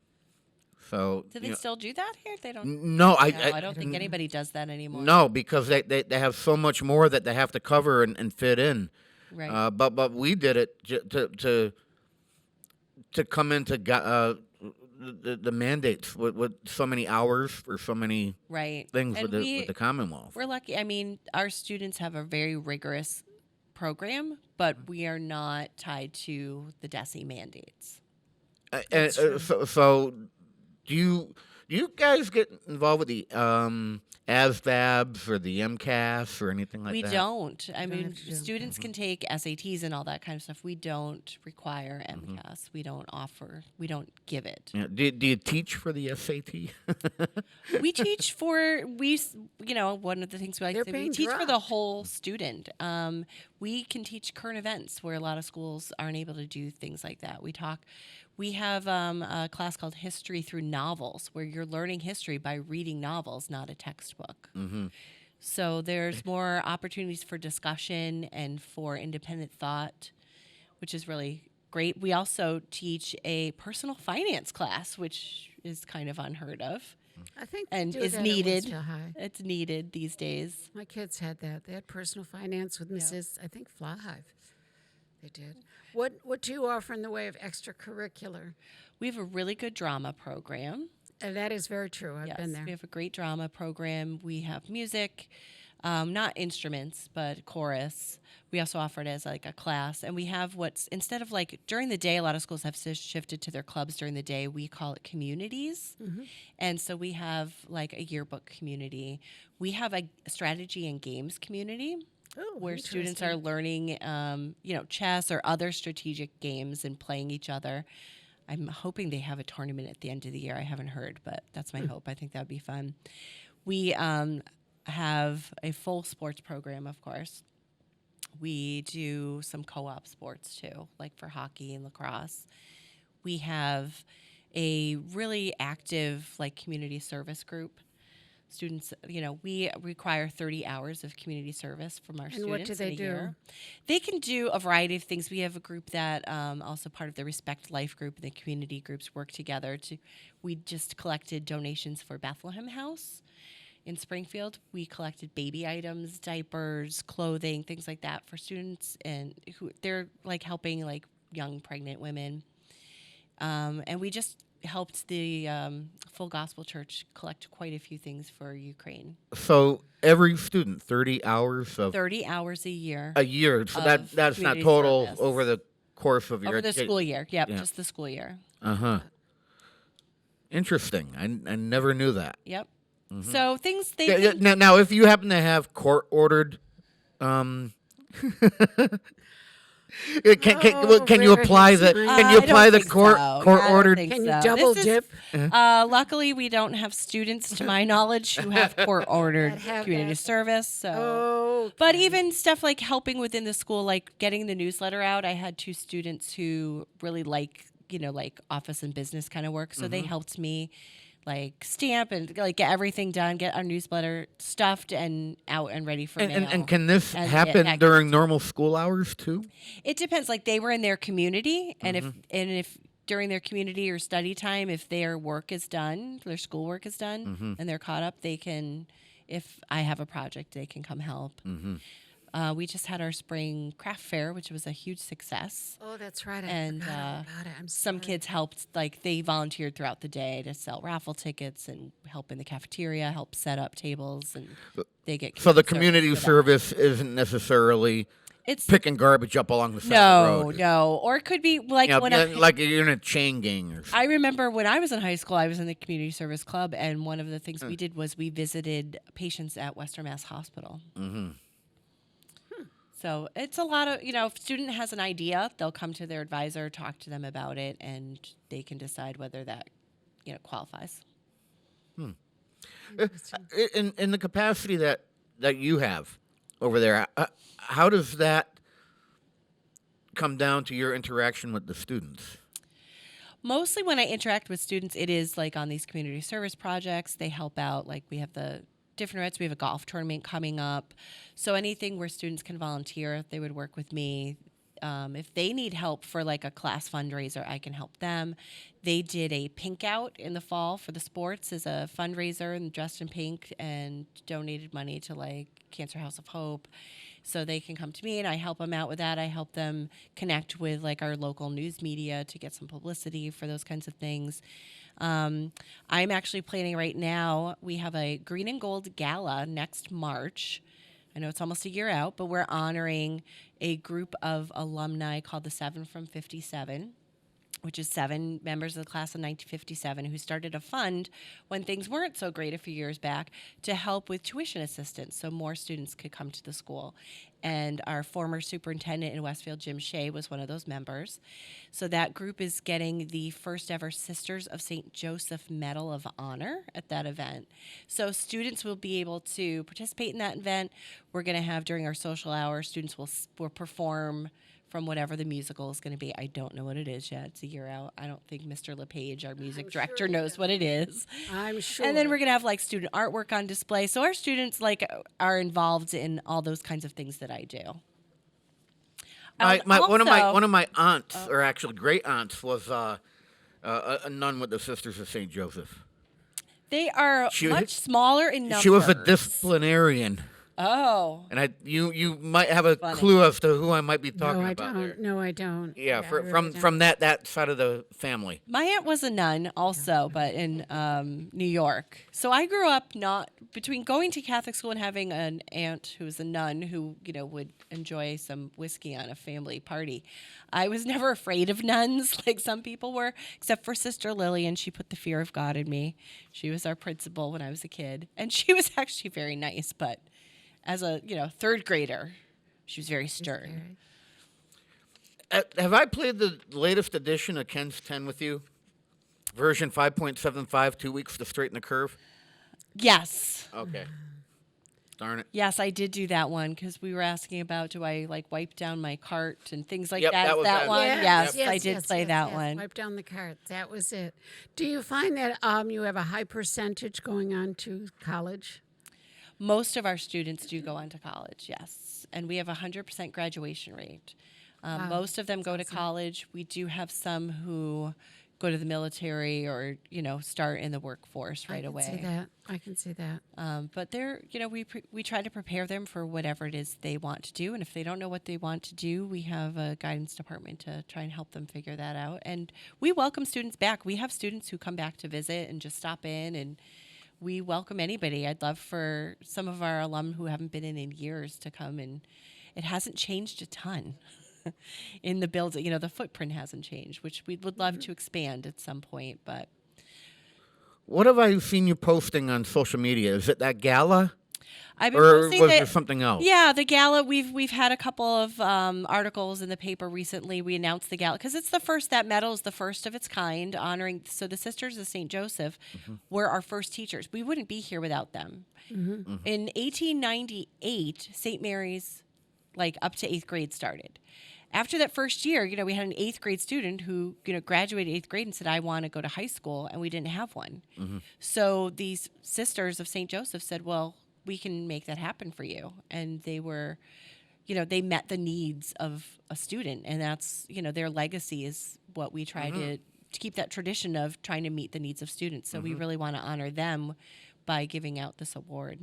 So Do they still do that here? They don't. No, I don't think anybody does that anymore. No, because they have so much more that they have to cover and fit in. Right. But we did it to come into the mandates with so many hours for so many things And with the Commonwealth. We're lucky. I mean, our students have a very rigorous program, but we are not tied to the DESE mandates. So do you guys get involved with the ASVABs or the MCAS or anything like We that? don't. I mean, students can take SATs and all that kind of stuff. We don't require MCAS. We don't offer. We don't give it. Yeah. Do you teach for the SAT? We teach one of the things we like to say, we being teach for the dropped. whole student. We can teach current events where a lot of schools aren't able to do things like that. We have a class called History Through Novels, where you're learning history by reading novels, not a textbook. Mm-hmm. So there's more opportunities for discussion and for independent thought, which is really great. We also teach a personal finance class, which is kind of unheard of. I think they and do is that at needed. Westfield High. It's needed these days. My kids had that. They had personal finance with Mrs. I think Flyhive. They did. What do you offer in the way of extracurricular? We have a really good drama program. And that is very true. I've been there. We have a great drama program. We have music. not instruments, but chorus. We also offer it as like a class, and we have what's instead of like during the day. A lot of schools have shifted to their clubs during the day. We call it communities, and so we have like a yearbook community. We have a strategy and games community where students are learning, chess or other strategic games and playing each other. I'm hoping they have a tournament at the end of the year. I haven't heard, but that's my hope. I think that would be fun. We have a full sports program, of course. We do some co-op sports too, like for hockey and lacrosse. We have a really active like community service group. Students, we require 30 hours of community service from our students. And what do they in a do? year. They can do a variety of things. We have a group that also part of the Respect Life group and the community groups work together. We just collected donations for Bethlehem House in Springfield. We collected baby items, diapers, clothing, things like that for students, and who they're like helping like young pregnant women. And we just helped the Full Gospel Church collect quite a few things for Ukraine. So every student, 30 hours of 30 hours a year. A year. So that's not total service. over the course of your over the school year. Yep, just the school year. Interesting. I never knew that. Yep. Mm-hmm. So things they now if you happen to have court ordered can you apply the court ordered? Can you double dip? Luckily, we don't have students, to my knowledge, who have court ordered community service. So, but even stuff like helping within the school, like getting the newsletter out. I had 2 students who really like office and business kind of work, so they helped me like stamp and like get everything done, get our newsletter stuffed and out and ready for mail. And can this happen during normal school hours too? It depends. Like they were in their community, and if during their community or study time, if their work is done, their schoolwork is done, and they're caught up, they can. If I have a project, they can come help. We just had our spring craft fair, which was a huge success. Oh, that's right. I forgot all about it. Some kids helped, like they volunteered throughout the day to sell raffle tickets and help in the cafeteria, help set up tables, and they get. So the community service isn't necessarily picking garbage up along the side of the road. No, or it could be like like you're in a chain gang or something. I remember when I was in high school, I was in the community service club, and one of the things we did was we visited patients at Western Mass Hospital. So it's a lot of, if a student has an idea, they'll come to their advisor, talk to them about it, and they can decide whether that, qualifies. In the capacity that you have over there, how does that come down to your interaction with the students? Mostly when I interact with students, it is like on these community service projects. They help out, like we have the different events. We have a golf tournament coming up. So anything where students can volunteer, they would work with me. If they need help for like a class fundraiser, I can help them. They did a pink out in the fall for the sports as a fundraiser and dressed in pink and donated money to like Cancer House of Hope. So they can come to me and I help them out with that. I help them connect with like our local news media to get some publicity for those kinds of things. I'm actually planning right now, we have a Green and Gold Gala next March. I know it's almost a year out, but we're honoring a group of alumni called the 7 from 57, which is 7 members of the class of 1957 who started a fund when things weren't so great a few years back to help with tuition assistance so more students could come to the school. And our former superintendent in Westfield, Jim Shea, was one of those members. So that group is getting the first ever Sisters of St. Joseph Medal of Honor at that event. So students will be able to participate in that event. We're going to have, during our social hour, students will perform from whatever the musical is going to be. I don't know what it is yet. It's a year out. I don't think Mr. LePage, our music director, knows what it is. I'm sure. And then we're going to have like student artwork on display. So our students like are involved in all those kinds of things that I do. One of my aunts, or actually great aunts, was a nun with the Sisters of St. Joseph. They are much smaller in numbers. She was a disciplinarian. Oh. And you might have a Funny. clue as to who I might be talking No, I about don't. there. No, I don't. Yeah, I really from don't. that side of the family. My aunt was a nun also, but in New York. So I grew up not between going to Catholic school and having an aunt who was a nun who, would enjoy some whiskey on a family party. I was never afraid of nuns like some people were, except for Sister Lillian. She put the fear of God in me. She was our principal when I was a kid, and she was actually very nice, but as a, third grader, she was very stern. Have I played the latest edition of Ken's 10 with you? Version 5.75, 2 weeks to straighten the curve? Yes. Okay. Darn it. Yes, I did do that one because we were asking about do I wipe down my cart and things like Yep, that. that was that that. one? Yes, Yes, I did play that one. Wipe down the cart. That was it. Do you find that you have a high percentage going on to college? Most of our students do go on to college, yes. And we have a 100% graduation rate. Wow, Most of them go to college. We do have some who go to the military or, start in the workforce right away. I can see that. But they're, we try to prepare them for whatever it is they want to do. And if they don't know what they want to do, we have a guidance department to try and help them figure that out. And we welcome students back. We have students who come back to visit and just stop in, and we welcome anybody. I'd love for some of our alum who haven't been in years to come, and it hasn't changed a ton in the building. The footprint hasn't changed, which we would love to expand at some point, but. What have I seen you posting on social media? Is it that gala? I've been or posting was there something else? Yeah, the gala. We've had a couple of articles in the paper recently. We announced the gala because it's the first. That medal is the first of its kind, honoring. So the Sisters of St. Joseph were our first teachers. We wouldn't be here without them. In 1898, St. Mary's, up to 8th grade, started. After that first year, we had an 8th grade student who, graduated 8th grade and said, I want to go to high school, and we didn't have one. So these Sisters of St. Joseph said, well, we can make that happen for you. And they were, they met the needs of a student, and that's, their legacy is what we try to keep that tradition of trying to meet the needs of students. So we really want to honor them by giving out this award.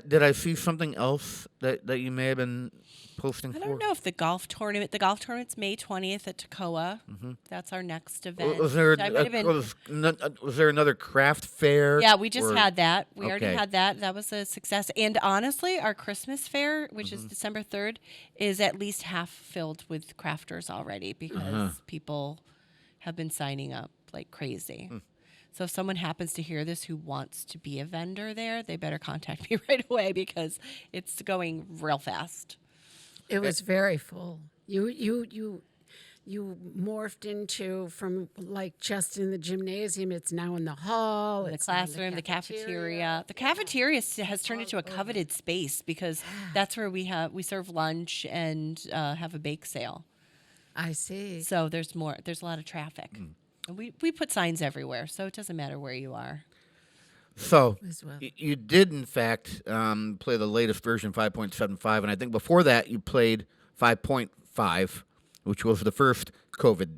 Did I see something else that you may have been posting for? I don't know if the golf tournament's May 20th at Toccoa. That's our next event. Was there I might have been- was there another craft fair? Yeah, we just had that. We Okay. already had that. That was a success. And honestly, our Christmas fair, which is December 3rd, is at least half filled with crafters already because people have been signing up like crazy. So if someone happens to hear this who wants to be a vendor there, they better contact me right away because it's going real fast. It was very full. You morphed into from just in the gymnasium. It's now in the hall. The it's now in classroom, the cafeteria. The cafeteria has turned into a coveted space because that's where we serve lunch and have a bake sale. I see. So there's a lot of traffic. We put signs everywhere, so it doesn't matter where you are. So As well. you did, in fact, play the latest version, 5.75, and I think before that you played 5.5, which was the first COVID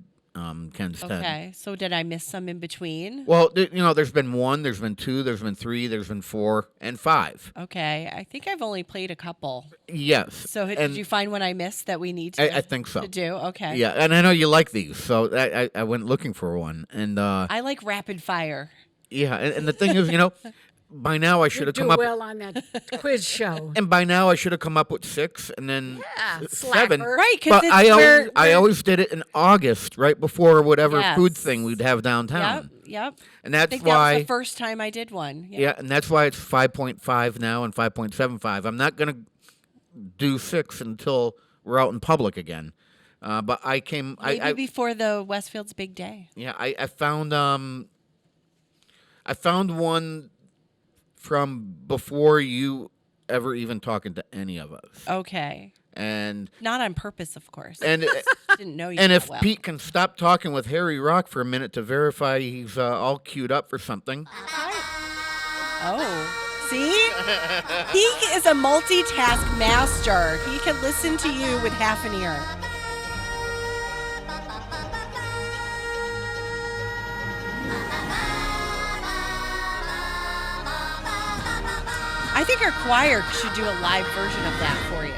Ken's 10. Okay, so did I miss some in between? Well, there's been 1, there's been 2, there's been 3, there's been 4, and 5. Okay, I think I've only played a couple. Yes. So did you find one I missed that we need to? I think so. To do okay. Yeah, and I know you like these, so I went looking for one, and I like rapid fire. yeah, and the thing is, by now I should have You come do up. well on that quiz show. And by now I should have come up with 6 and then 7. slapper. Right, 'cause But it's I always did it in August, right before whatever Yes. food thing we'd have downtown. Yep. And I that's think why that was the first time I did one. Yep. yeah, and that's why it's 5.5 now and 5.75. I'm not going to do 6 until we're out in public again. But I came Maybe before the Westfield's big day. Yeah, I found one from before you ever even talking to any of us. Okay. And not on purpose, of course. And didn't know you. And that if well. Pete can stop talking with Harry Rock for a minute to verify he's all queued up for something. Oh, see, he is a multitask master. He can listen to you with half an ear. I I think our choir should do a live version of that for you.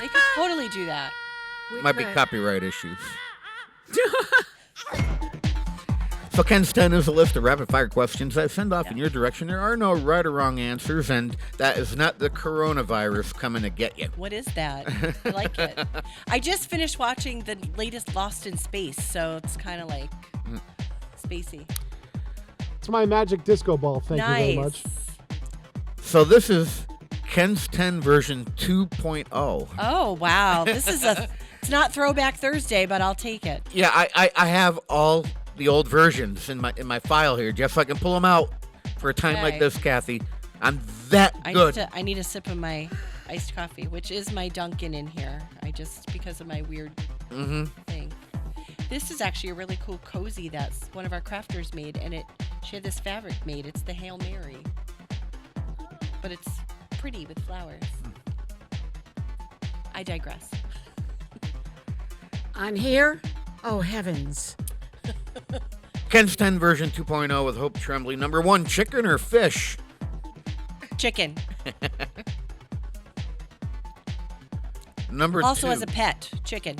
They could totally do that. Might be copyright issues. So Ken's 10 is a list of rapid-fire questions that send off in your direction. There are no right or wrong answers, and that is not the coronavirus coming to get you. What is that? I like it. I just finished watching the latest Lost in Space, so it's kind of like spacey. It's my magic disco ball. Thank you very much. So this is Ken's 10 version 2.0. Oh, wow. This is it's not Throwback Thursday, but I'll take it. Yeah, I have all the old versions in my file here, just so I can pull them out for a time like this, Kathy. I'm that good. I need a sip of my iced coffee, which is my Dunkin' in here. Because of my weird thing. This is actually a really cool cozy that's one of our crafters made, and she had this fabric made. It's the Hail Mary. But it's pretty with flowers. I digress. On here? Oh, heavens. Ken's 10 version 2.0 with Hope Tremblay. Number 1, chicken or fish? Chicken. Number also 2. as a pet, chicken.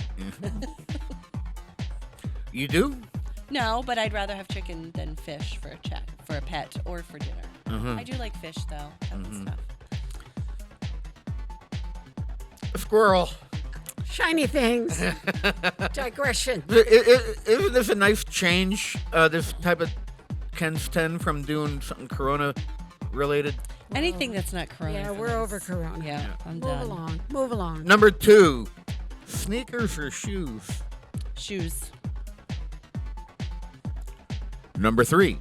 You do? No, but I'd rather have chicken than fish for a pet or for dinner. I do like fish though. Stuff. A squirrel. Shiny things. Digression. Isn't this a nice change, this type of Ken's 10 from doing something Corona related? Anything that's not Corona. Yeah, we're over Corona. Yeah, I'm done. Move along. Number 2, sneakers or shoes? Shoes. Number 3,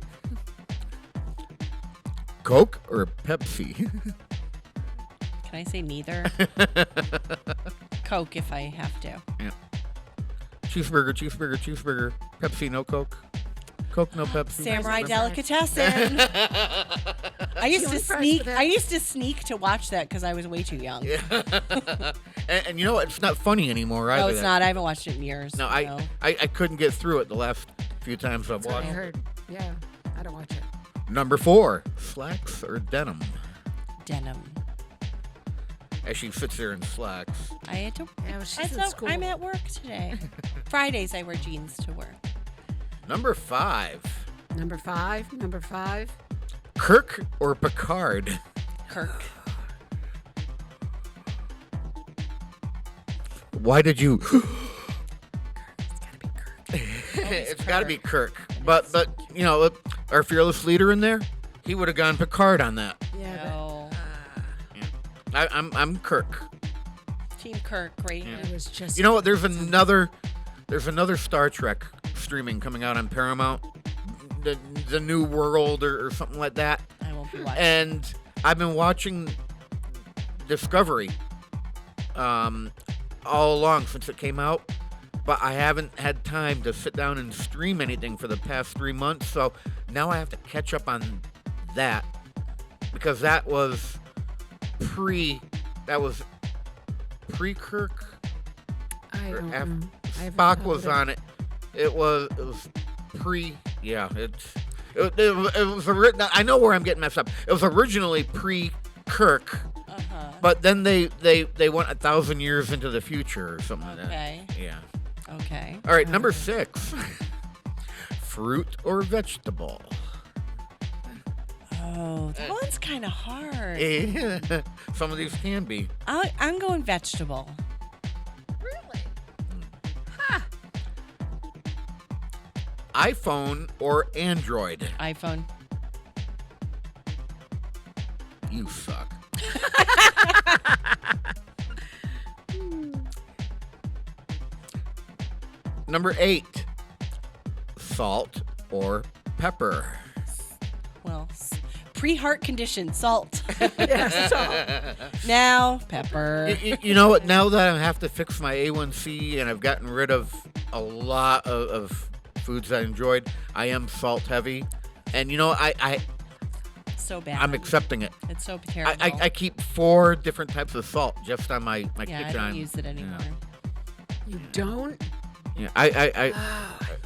Coke or Pepsi? Can I say neither? Coke if I have to. Yeah. Cheeseburger. Pepsi, no Coke. Coke, no Pepsi. Samurai Delicatessen. I used to sneak to watch that because I was way too young. Yeah. and you know what? It's not funny anymore either. No, it's not. I haven't watched it in years. No, I couldn't get through it the last few times I've watched it. I heard. Yeah, I don't watch it. Number 4, slacks or denim? Denim. As she sits there in slacks. I had to. Yeah, she's in school. I'm at work today. Fridays I wear jeans to work. Number 5. Number 5. Kirk or Picard? Kirk. Why did you? It's gotta be Kirk. It's got to be Kirk. But you know, our fearless leader in there, he would have gone Picard on that. Yeah. No. I'm Kirk. Team Kirk, right? Yeah. It was just. You know what? There's another Star Trek streaming coming out on Paramount, the New World or something like that. I won't be watching. And I've been watching Discovery all along since it came out, but I haven't had time to sit down and stream anything for the past 3 months. So now I have to catch up on that because that was pre-Kirk. I don't know. Spock was on it. It was pre. Yeah, it was written. I know where I'm getting messed up. It was originally pre-Kirk, but then they went 1,000 years into the future or something like that. Okay. Yeah. Okay. All right, number 6. Fruit or vegetable? Oh, that one's kind of hard. Yeah, some of these can be. I'm going vegetable. Really? iPhone or Android? iPhone. You suck. Number 8. Salt or pepper? Well, pre-heart condition, salt. Yeah, salt. Now, pepper. You know what? Now that I have to fix my A1C and I've gotten rid of a lot of foods I enjoyed, I am salt heavy. And you know, so bad. I'm accepting it. It's so terrible. I keep 4 different types of salt just on my kitchen. I don't use it anymore. You don't? Yeah, I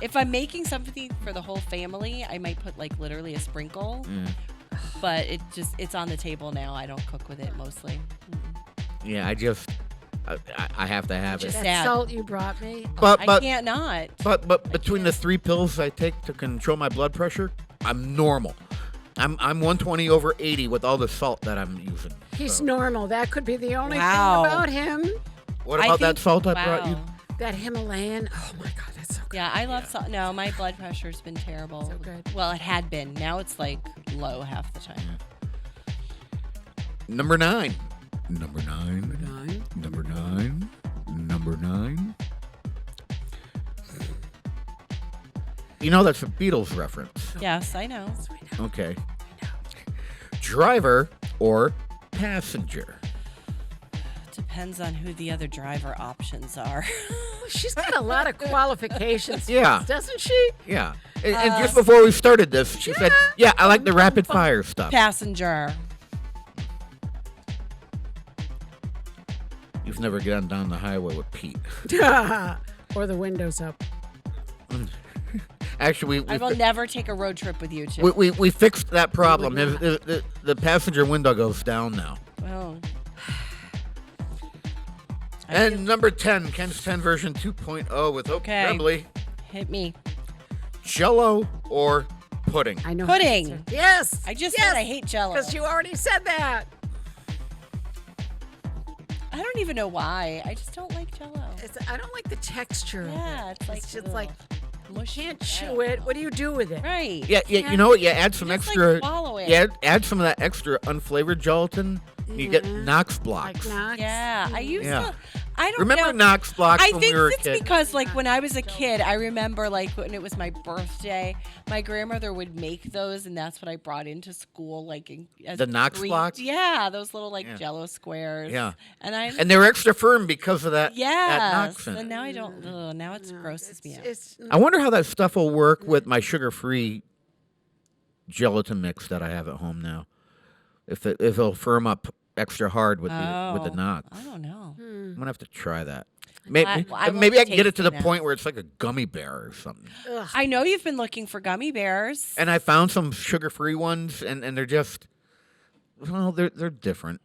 if I'm making something for the whole family, I might put like literally a sprinkle. but it's on the table now. I don't cook with it mostly. Yeah, I have to have it. Just That sad. salt you brought me. I can't not. But between the 3 pills I take to control my blood pressure, I'm normal. I'm 120/80 with all the salt that I'm using. He's normal. That could be the only Wow. thing about him. What about that salt I brought you? That Himalayan. Oh my God, that's so good. Yeah, I love salt. No, my blood pressure's been terrible. So good. Well, it had been. Now it's like low half the time. Number 9. Number 9. Number 9. Number 9. You know that's a Beatles reference. Yes, I know. Okay. Driver or passenger? Depends on who the other driver options are. She's got a lot of qualifications. Yeah. Doesn't she? Yeah. And just before we started this, she said, yeah, I like the rapid fire stuff. Passenger. You've never gone down the highway with Pete. Or the windows up. Actually, I will never take a road trip with you two. we fixed that problem. The passenger window goes down now. Oh. And number 10, Ken's 10 version 2.0 with Oak Tremblay. Hit me. Jello or pudding? I know. Pudding. Yes. I just said I hate Jello. Because you already said that. I don't even know why. I just don't like Jello. I don't like the texture. Yeah, of it. it's just ugh. like mushy. can't chew it. What do you do with it? Right. Yeah, you know what? You add some Just, extra. like, swallow it. Yeah, add some of that extra unflavored gelatin. You get Knox blocks. Knox? Yeah, I used Yeah. to. I don't Remember know. Knox blocks I when think we were a it's kid? because, like, when I was a kid, I remember, like, when it was my birthday, my grandmother would make those, and that's what I brought into school, like, as The Knox treat. blocks? Yeah, those little, like, Yeah. Jello squares. Yeah. And they were extra firm because of that. yes, That Knox in and it. now I don't. Ugh, now it grosses me out. I wonder how that stuff will work with my sugar-free gelatin mix that I have at home now. If it'll firm up extra hard with the Knox. I don't know. I'm gonna have to try that. Maybe I won't maybe I can be get it to the tasting point where it's like a gummy bear or something. I know you've been looking for gummy bears. And I found some sugar-free ones, and they're just, well, they're different.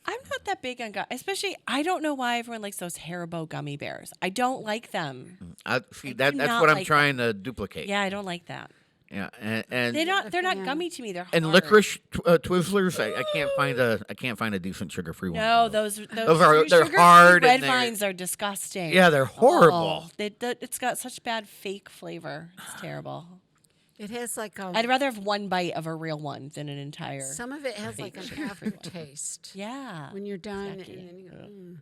I'm not that big on gummy, especially I don't know why everyone likes those Haribo gummy bears. I don't like them. That's do what not I'm like trying to duplicate. Yeah, I don't like that. Yeah, and They're not gummy to me. They're and hard. licorice Twizzlers. I can't find a decent sugar-free one. No, those are they're sugar-free hard Red and they're, vines are disgusting. Yeah, they're horrible. Oh, it's got such bad fake flavor. It's terrible. It has like a. I'd rather have one bite of a real one than an entire. Some of it has fake like an sugar-free one. aftertaste. Yeah. When you're done, Yucky. and then you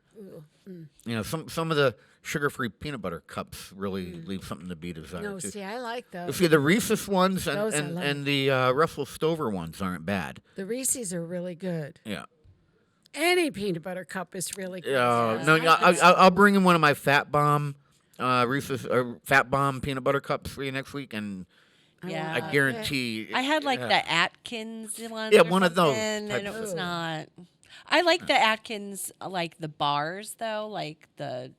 go. You know, some of the sugar-free peanut butter cups really leave something to be desired. No, too. see, I like those. See, the Reese's ones Those I and like. the Russell Stover ones aren't bad. The Reese's are really good. Yeah. Any peanut butter cup is really good. No, I'll bring in one of my Fat Bomb Reese's Fat Bomb peanut butter cups for you next week, and Yeah. I guarantee. I had like yeah. the Atkins one. Yeah, or one of those something, and it types was of- not. I like the Atkins, like the bars though, like the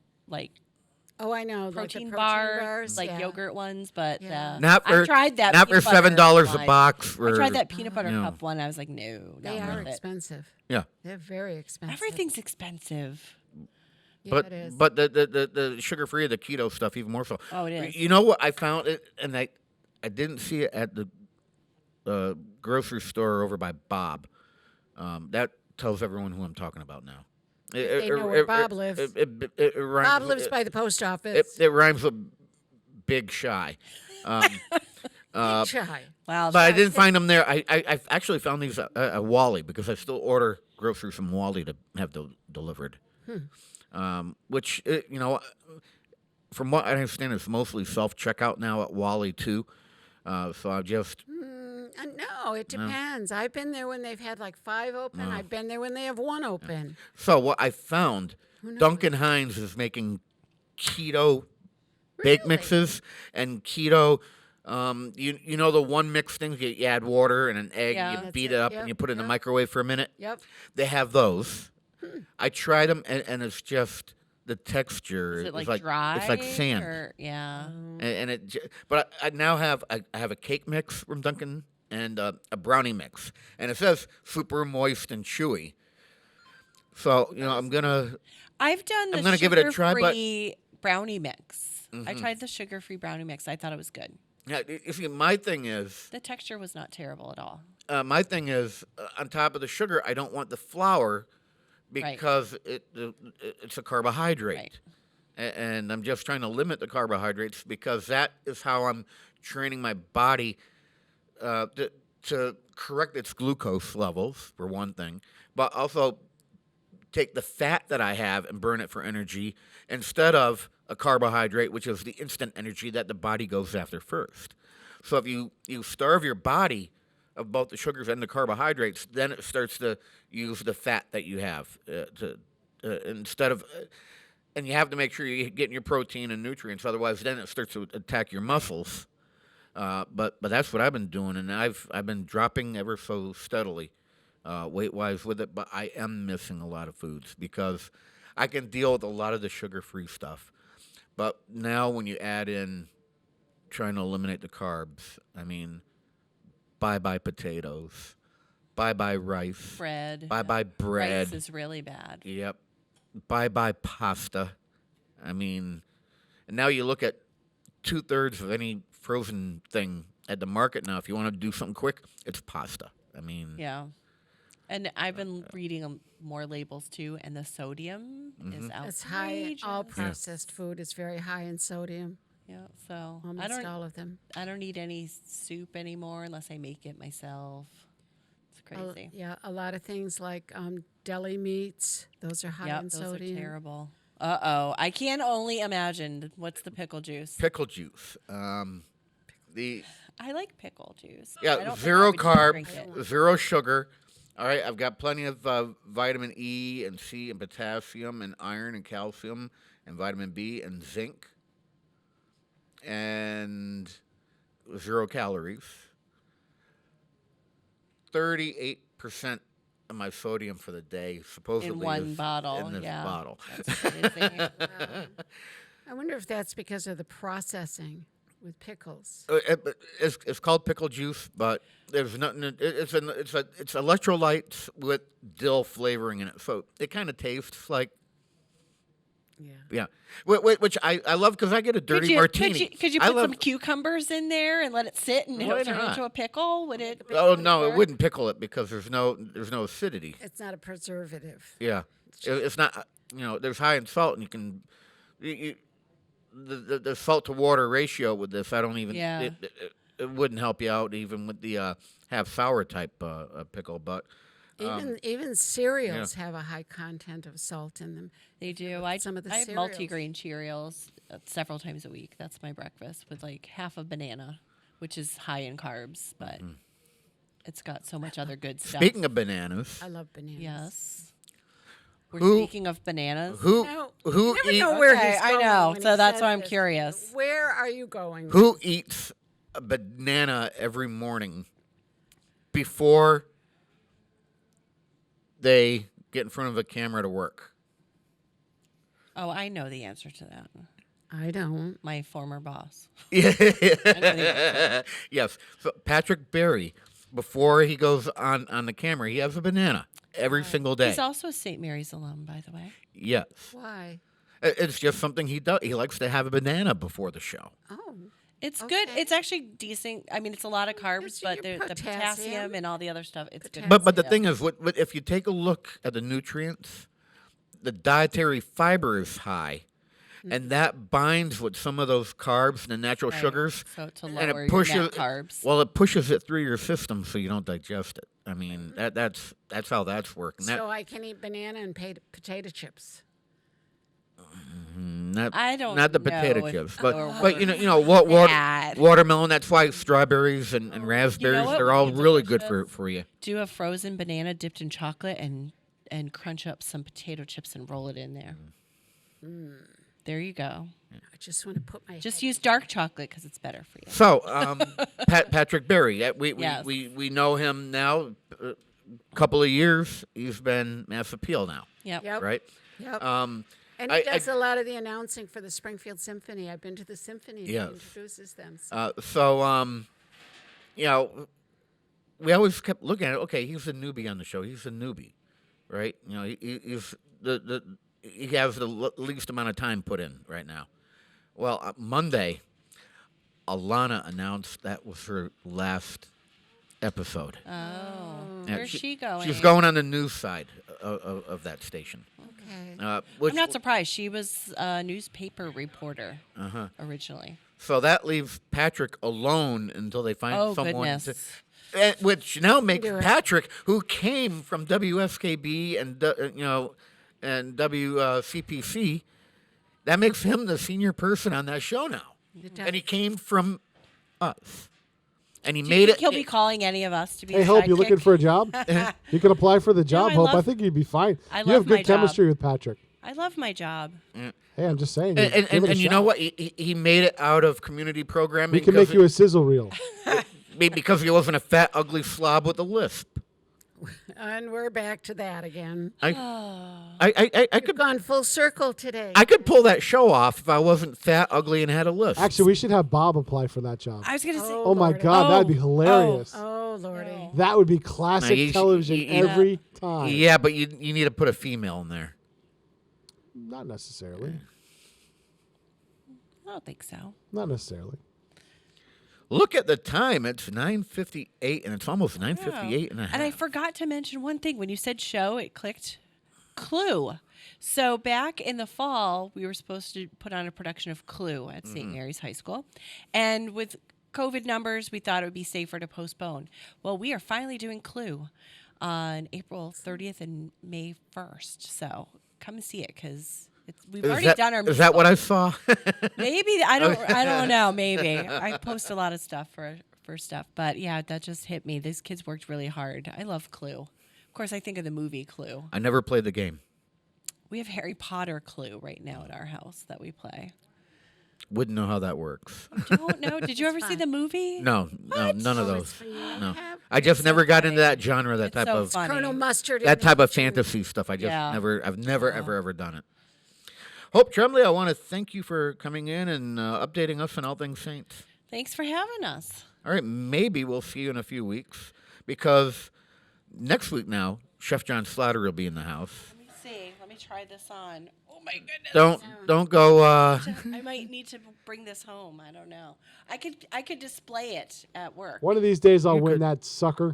Oh, I know. protein, like the bars, like yeah. yogurt ones. But Yeah. Not for I tried that. not for peanut butter $7 a one. box. I For, tried that peanut butter you know. cup one. I was like, no, They not are worth it. expensive. Yeah. They're very expensive. Everything's expensive. Yeah, But it is. but the sugar free, the keto stuff even more so. Oh, it is. You know what? I found it, and I didn't see it at the grocery store over by Bob. That tells everyone who I'm talking about now. They know where Bob lives. It rhymes Bob with- lives by the post office. It rhymes with Big Shy. Big Shy. Wow. But I didn't find them there. I actually found these at Wally because I still order groceries from Wally to have delivered. Which, you know, from what I understand, it's mostly self-checkout now at Wally, too. So I just... No, it depends. I've been there when they've had like 5 open. I've been there when they have 1 open. So what I found, knows? Duncan Hines is making keto bake mixes and keto... you know the one mix things, you add water and an egg, Yeah. you That's beat it, it up, yep, and you put it in the yep. microwave for a minute. Yep. They have those. I tried them, and it's just the texture Is it like like dry? it's like sand. Or, yeah. And but I now have I have a cake mix from Dunkin', and a brownie mix, and it says super moist and chewy. So I'm gonna give it a try, but sugar-free brownie mix. I Mhm. tried the sugar-free brownie mix. I thought it was good. yeah, my thing is The texture was not terrible at all. on top of the sugar, I don't want the flour Right. because it's a carbohydrate. Right. And I'm just trying to limit the carbohydrates because that is how I'm training my body to correct its glucose levels, for one thing, but also take the fat that I have and burn it for energy instead of a carbohydrate, which is the instant energy that the body goes after first. So if you starve your body of both the sugars and the carbohydrates, then it starts to use the fat that you have instead of. And you have to make sure you're getting your protein and nutrients, otherwise, then it starts to attack your muscles. But that's what I've been doing, and I've been dropping ever so steadily, weight-wise with it. But I am missing a lot of foods because I can deal with a lot of the sugar-free stuff. But now, when you add in trying to eliminate the carbs, I mean, bye-bye potatoes, bye-bye rice, Bread. bye-bye bread. Rice is really bad. Yep. Bye-bye pasta. I mean, and now you look at 2/3 of any frozen thing at the market now. If you want to do something quick, it's pasta. I mean, Yeah. And I've been reading more labels too, and the sodium is outrageous. It's high. All processed food is very high in sodium. Yeah, so Almost all of them. I don't eat any soup anymore unless I make it myself. It's crazy. A lot of things like deli meats. Those are high in those sodium. are terrible. I can only imagine. What's the pickle juice? Pickle juice. I like pickle juice. I Yeah, don't think I zero would drink carbs, it. zero sugar. All right, I've got plenty of vitamin E and C and potassium and iron and calcium and vitamin B and zinc and 0 calories. 38% of my sodium for the day supposedly In one is bottle, in this yeah. bottle. That's crazy. I wonder if that's because of the processing with pickles. It's called pickle juice, but there's nothing. It's electrolytes with dill flavoring in it, so it kind of tastes like. Yeah. Which I love because I get a dirty martini. Could you I put love- some cucumbers in there and let it sit and Why it'll turn not? into a pickle? Would it? Oh no, it wouldn't pickle it because there's no acidity. It's not a preservative. Yeah, it's not. There's high in salt, and you can. The salt to water ratio with this, I don't even. Yeah. It wouldn't help you out even with the half sour type pickle, but. Even cereals have a high content of salt in them. They do. Some of the I have cereals. multigrain Cheerios several times a week. That's my breakfast with like half a banana, which is high in carbs, but it's got so much other good stuff. Speaking of bananas, I love bananas. Yes. We're Who- speaking of bananas. who You never eat- know where Okay, he's I going know, when so he that's says why I'm this. curious. Where are you going? Who eats a banana every morning before they get in front of a camera to work? Oh, I know the answer to that. I don't. My former boss. Yeah. Yes. So Patrick Berry, before he goes on the camera, he has a banana every single day. He's also a St. Mary's alum, by the way. Yes. Why? It's just something he does. He likes to have a banana before the show. Oh. It's good. It's actually decent. I mean, it's a lot of carbs, but your the potassium and all the other stuff, it's good. But the thing is, what if you take a look at the nutrients, the dietary fiber is high, and that binds with some of those carbs, the natural Right. sugars, So to and lower it your pushes net carbs. Well, it pushes it through your system so you don't digest it. I mean, that's how that's working. So I can eat banana and potato chips. I don't not the know potato if- chips, or but what bad. watermelon. That's why strawberries and raspberries what they're would all be really good delicious? for you. Do a frozen banana dipped in chocolate and crunch up some potato chips and roll it in there. There you go. I just want to put my Just use dark chocolate because it's better for you. So, Patrick Berry, Yes. we know him now. A couple of years, he's been Mass Appeal now. Yep. Right. Yep. And I- he does a lot of the announcing for the Springfield Symphony. I've been to the symphony. And Yes. he introduces them. So, we always kept looking at it. Okay, he's a newbie on the show. He's a newbie, right? You know, he's he has the least amount of time put in right now. Well, Monday, Alana announced that was her last episode. Oh, Yeah, where's she going? She's going on the news side of that station. Okay. I'm not surprised. She was a newspaper reporter originally. So that leaves Patrick alone until they find someone goodness. which now makes Patrick, who came from WSKB and and WCPC, that makes him the senior person on that show now. And he came from us. And he Do made you think it. he'll be calling any of us to be Hey, a Hope, you sidekick? looking for a job? You can apply for the job, I Hope. I love- think you'd be fine. I You love have good my job. chemistry with Patrick. I love my job. Hey, I'm just saying. And, give it a you know shot. what? He made it out of community programming. We can make you a sizzle reel. because he wasn't a fat, ugly slob with a lisp. And we're back to that again. I could gone full circle today. I could pull that show off if I wasn't fat, ugly, and had a lisp. Actually, we should have Bob apply for that job. I was going to say. Oh my God, that'd be hilarious. Oh, Lordy. That would be classic television every time. Yeah, but you need to put a female in there. Not necessarily. I don't think so. Not necessarily. Look at the time. It's 9:58, and it's almost 9:58 and a half. And I forgot to mention one thing. When you said show, it clicked Clue. So back in the fall, we were supposed to put on a production of Clue at St. Mary's High School. And with COVID numbers, we thought it would be safer to postpone. Well, we are finally doing Clue on April 30th and May 1st. So come and see it because we've already done our Is that what I saw? Maybe I don't know. Maybe I post a lot of stuff for stuff, but yeah, that just hit me. These kids worked really hard. I love Clue. Of course, I think of the movie Clue. I never played the game. We have Harry Potter Clue right now at our house that we play. Wouldn't know how that works. Don't know. Did you ever see the movie? No, none of those. No, I just never got into that genre, that type so of funny. Colonel Mustard. that type of fantasy stuff. I just I've never ever done it. Hope Tremblay, I want to thank you for coming in and updating us on all things Saints. Thanks for having us. All right, maybe we'll see you in a few weeks because next week now, Chef John Slaughter will be in the house. Let me see. Let me try this on. Oh my goodness. Don't go. I might need to bring this home. I don't know. I could display it at work. One of these days, I'll win that sucker.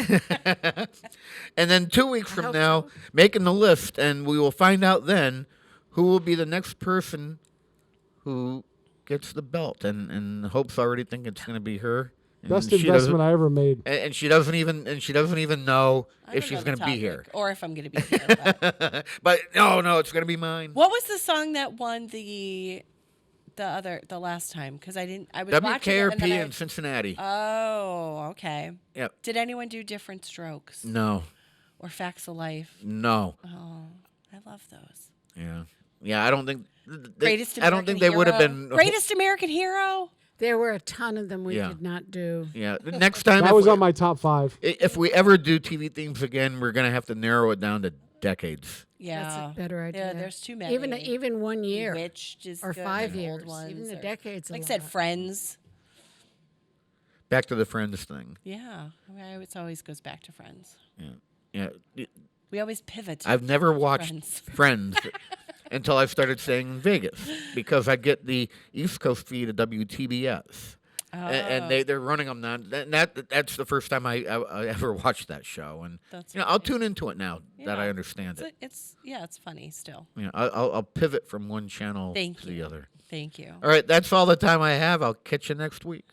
And then 2 weeks from now, making the list, and we will find out then who will be the next person who gets the belt. And Hope's already thinking it's going to be her. And Best she investment doesn't- I ever made. And she doesn't even know I if don't she's know the going to be topic here. or if I'm going to be here. But no, it's going to be mine. What was the song that won the last time? Because I was watching it and WKRP then in Cincinnati. Oh, okay. Yep. Did anyone do Different Strokes? No. Or Facts of Life? No. Oh, I love those. Yeah. I don't think. Greatest I don't think they would have been. Greatest American Hero. There were a ton of them we Yeah. did not do. Yeah. The next time. That was on my top 5. If we ever do TV themes again, we're going to have to narrow it down to decades. Yeah, That's a better idea. Yeah, there's too many. Even 1 year. Bewitched is or good, 5 the years. old ones, Even the or- decades. Like I a said, lot. Friends. Back to the Friends thing. Yeah, it always goes back to Friends. Yeah. We always pivot. I've never watched Friends. Friends until I started staying in Vegas because I get the East Coast feed of WTBS. And they're running them now. That's the first time I ever watched that show, and That's I'll tune into it now that I understand it. It's funny still. I'll pivot from one channel Thank to the you. other. Thank you. All right, that's all the time I have. I'll catch you next week.